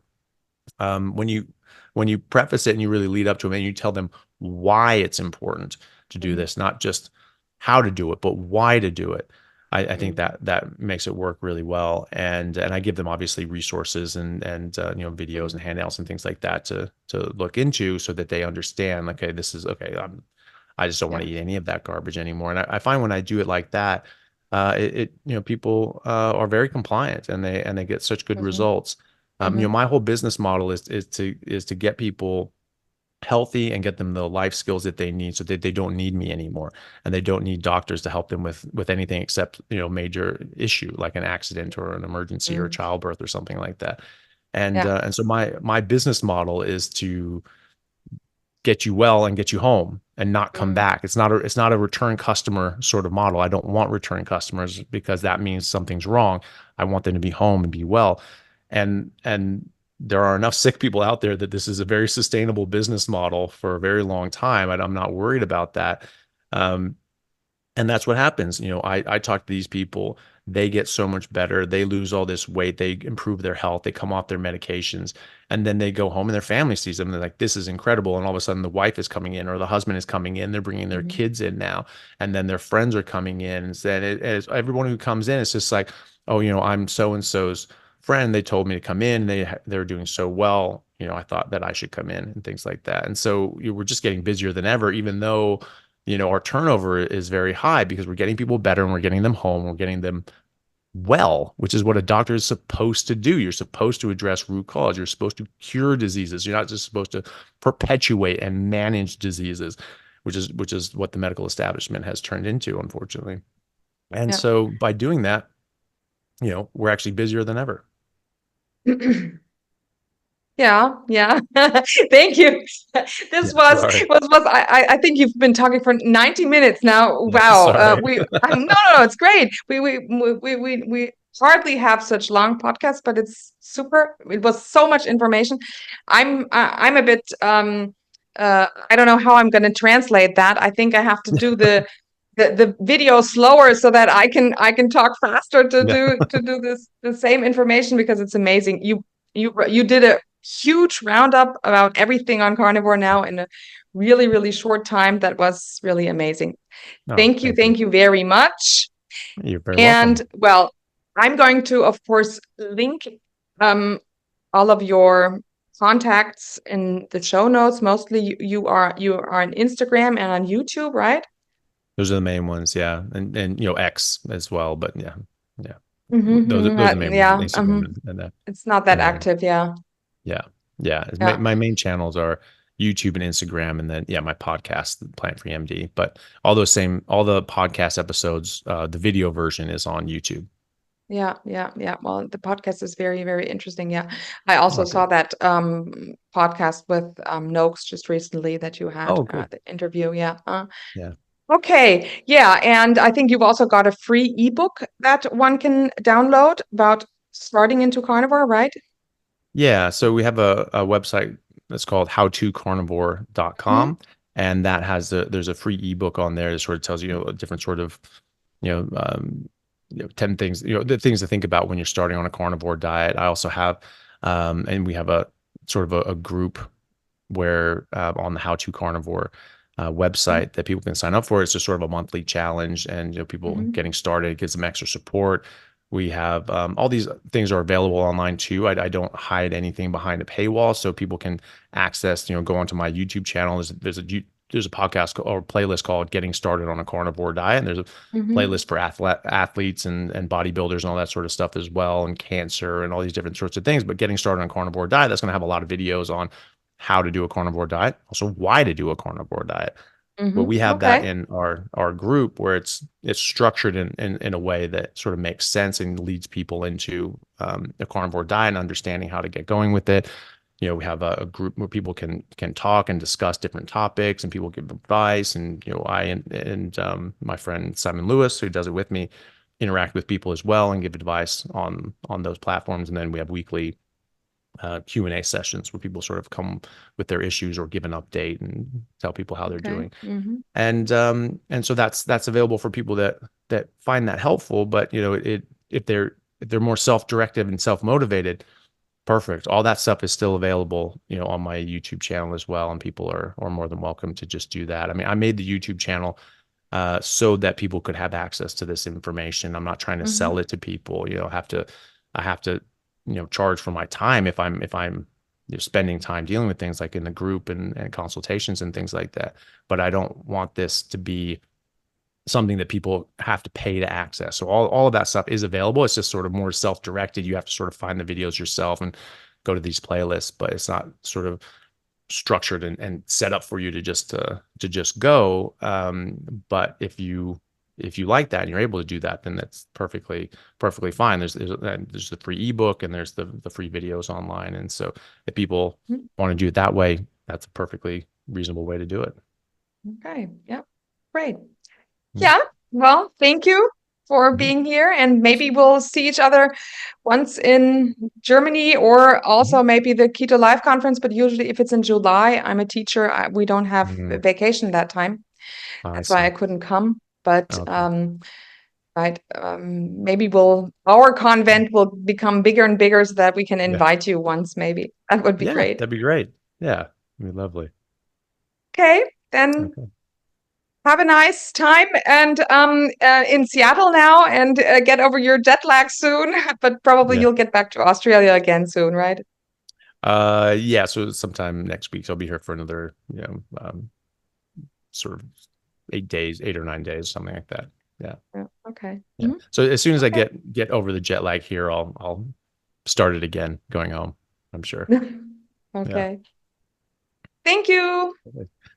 when you preface it and you really lead up to it, and you tell them why it's important to do this, not just how to do it, but why to do it, I think that makes it work really well. And I give them obviously resources and videos and handouts and things like that to look into, so that they understand, okay, this is okay. I just don't want to eat any of that garbage anymore. And I find when I do it like that, people are very compliant, and they get such good results. My whole business model is to get people healthy and get them the life skills that they need, so that they don't need me anymore, and they don't need doctors to help them with anything except major issue like an accident or an emergency or childbirth or something like that. And so my business model is to get you well and get you home and not come back. It's not a return customer sort of model. I don't want return customers, because that means something's wrong. I want them to be home and be well. And there are enough sick people out there that this is a very sustainable business model for a very long time. And I'm not worried about that. And that's what happens. I talk to these people they get so much better. They lose all this weight. They improve their health. They come off their medications. And then they go home and their family sees them. And they're like, this is incredible. And all of a sudden the wife is coming in or the husband is coming in. They're bringing their kids in now. And then their friends are coming in. And then everyone who comes in, it's just like, oh, I'm so-and-so's friend. They told me to come in. They're doing so well. I thought that I should come in and things like that. And so we're just getting busier than ever, even though, our turnover is very high because we're getting people better and we're getting them home. We're getting them well, which is what a doctor is supposed to do. You're supposed to address root cause. You're supposed to cure diseases. You're not just supposed to perpetuate and manage diseases, which is what the medical establishment has turned into, unfortunately. And so by doing that, we're actually busier than ever. Yeah. Thank you. This was I think you've been talking for 90 minutes now. Wow. No, it's great. We hardly have such long podcasts, but it's super. It was so much information. I'm a bit I don't know how I'm going to translate that. I think I have to do the video slower so that I can talk faster to do this the same information, because it's amazing. You did a huge roundup about everything on carnivore now in a really, really short time. That was really amazing. Thank you very much. You're very welcome. Well, I'm going to, of course, link all of your contacts in the show notes. Mostly you are on Instagram and on YouTube, right? Those are the main ones, yeah, and X as well, but yeah. Those are the main ones. Instagram it's not that active, yeah. My main channels are YouTube and Instagram, and then my podcast, Plant Free MD. But all the podcast episodes, the video version is on YouTube. Yeah. Well, the podcast is very, very interesting. Yeah, I also saw that podcast with Noakes just recently that you had the interview. Yeah. Okay. Yeah, and I think you've also got a free ebook that one can download about starting into carnivore, right? Yeah, so we have a website that's called howtocarnivore.com, and that has there's a free ebook on there that sort of tells you a different sort of 10 things, the things to think about when you're starting on a carnivore diet. I also have and we have a sort of a group where on the How to Carnivore website that people can sign up for. It's just sort of a monthly challenge, and people getting started, it gives them extra support. We have all these things are available online too. I don't hide anything behind a paywall, so people can access, go onto my YouTube channel. There's a podcast or playlist called Getting Started on a Carnivore Diet, and there's a playlist for athletes and bodybuilders and all that sort of stuff as well, and cancer and all these different sorts of things. But Getting Started on a Carnivore Diet, that's going to have a lot of videos on how to do a carnivore diet, also why to do a carnivore diet. But we have that in our group where it's structured in a way that sort of makes sense and leads people into a carnivore diet and understanding how to get going with it. We have a group where people can talk and discuss different topics, and people give advice. And I and my friend Simon Lewis, who does it with me, interact with people as well and give advice on those platforms. And then we have weekly Q&A sessions where people sort of come with their issues or give an update and tell people how they're doing. And so that's available for people that find that helpful. But if they're more self-directed and self-motivated, perfect. All that stuff is still available, on my YouTube channel as well, and people are more than welcome to just do that. I mean, I made the YouTube channel so that people could have access to this information. I'm not trying to sell it to people. I have to charge for my time if I'm spending time dealing with things like in the group and consultations and things like that. But I don't want this to be something that people have to pay to access. So all of that stuff is available. It's just sort of more self-directed. You have to sort of find the videos yourself and go to these playlists, but it's not sort of structured and set up for you to just go. But if you like that and you're able to do that, then that's perfectly fine. There's the free ebook and there's the free videos online. And so if people want to do it that way, that's a perfectly reasonable way to do it. Okay. Yeah. Great. Yeah. Well, thank you for being here, and maybe we'll see each other once in Germany, or also maybe the Keto Live conference. But usually if it's in July, I'm a teacher. We don't have vacation that time. That's why I couldn't come. But right? Maybe our convent will become bigger and bigger so that we can invite you once, maybe. That would be great. That'd be great. Yeah, it'd be lovely. Okay, then have a nice time and in Seattle now, and get over your jet lag soon. But probably you'll get back to Australia again soon, right? So sometime next week I'll be here for another, sort of 8 or 9 days, something like that. Yeah. Okay. Yeah. Mhm. So as soon as I get over the jet lag here, I'll start it again going home, I'm sure. Okay. Thank you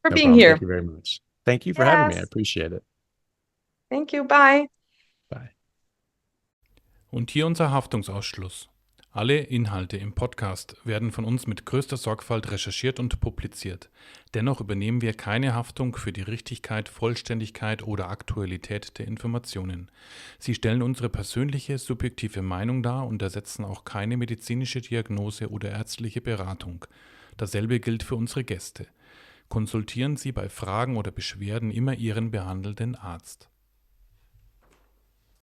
for No being problem. here. Thank you very much. Thank you for having me. I appreciate it. Thank you. Bye. Bye. Und hier unser Haftungsausschluss. Alle Inhalte im Podcast werden von uns mit größter Sorgfalt recherchiert und publiziert. Dennoch übernehmen wir keine Haftung für die Richtigkeit, Vollständigkeit oder Aktualität der Informationen. Sie stellen unsere persönliche, subjektive Meinung dar und ersetzen auch keine medizinische Diagnose oder ärztliche Beratung. Dasselbe gilt für unsere Gäste. Konsultieren Sie bei Fragen oder Beschwerden immer Ihren behandelnden Arzt.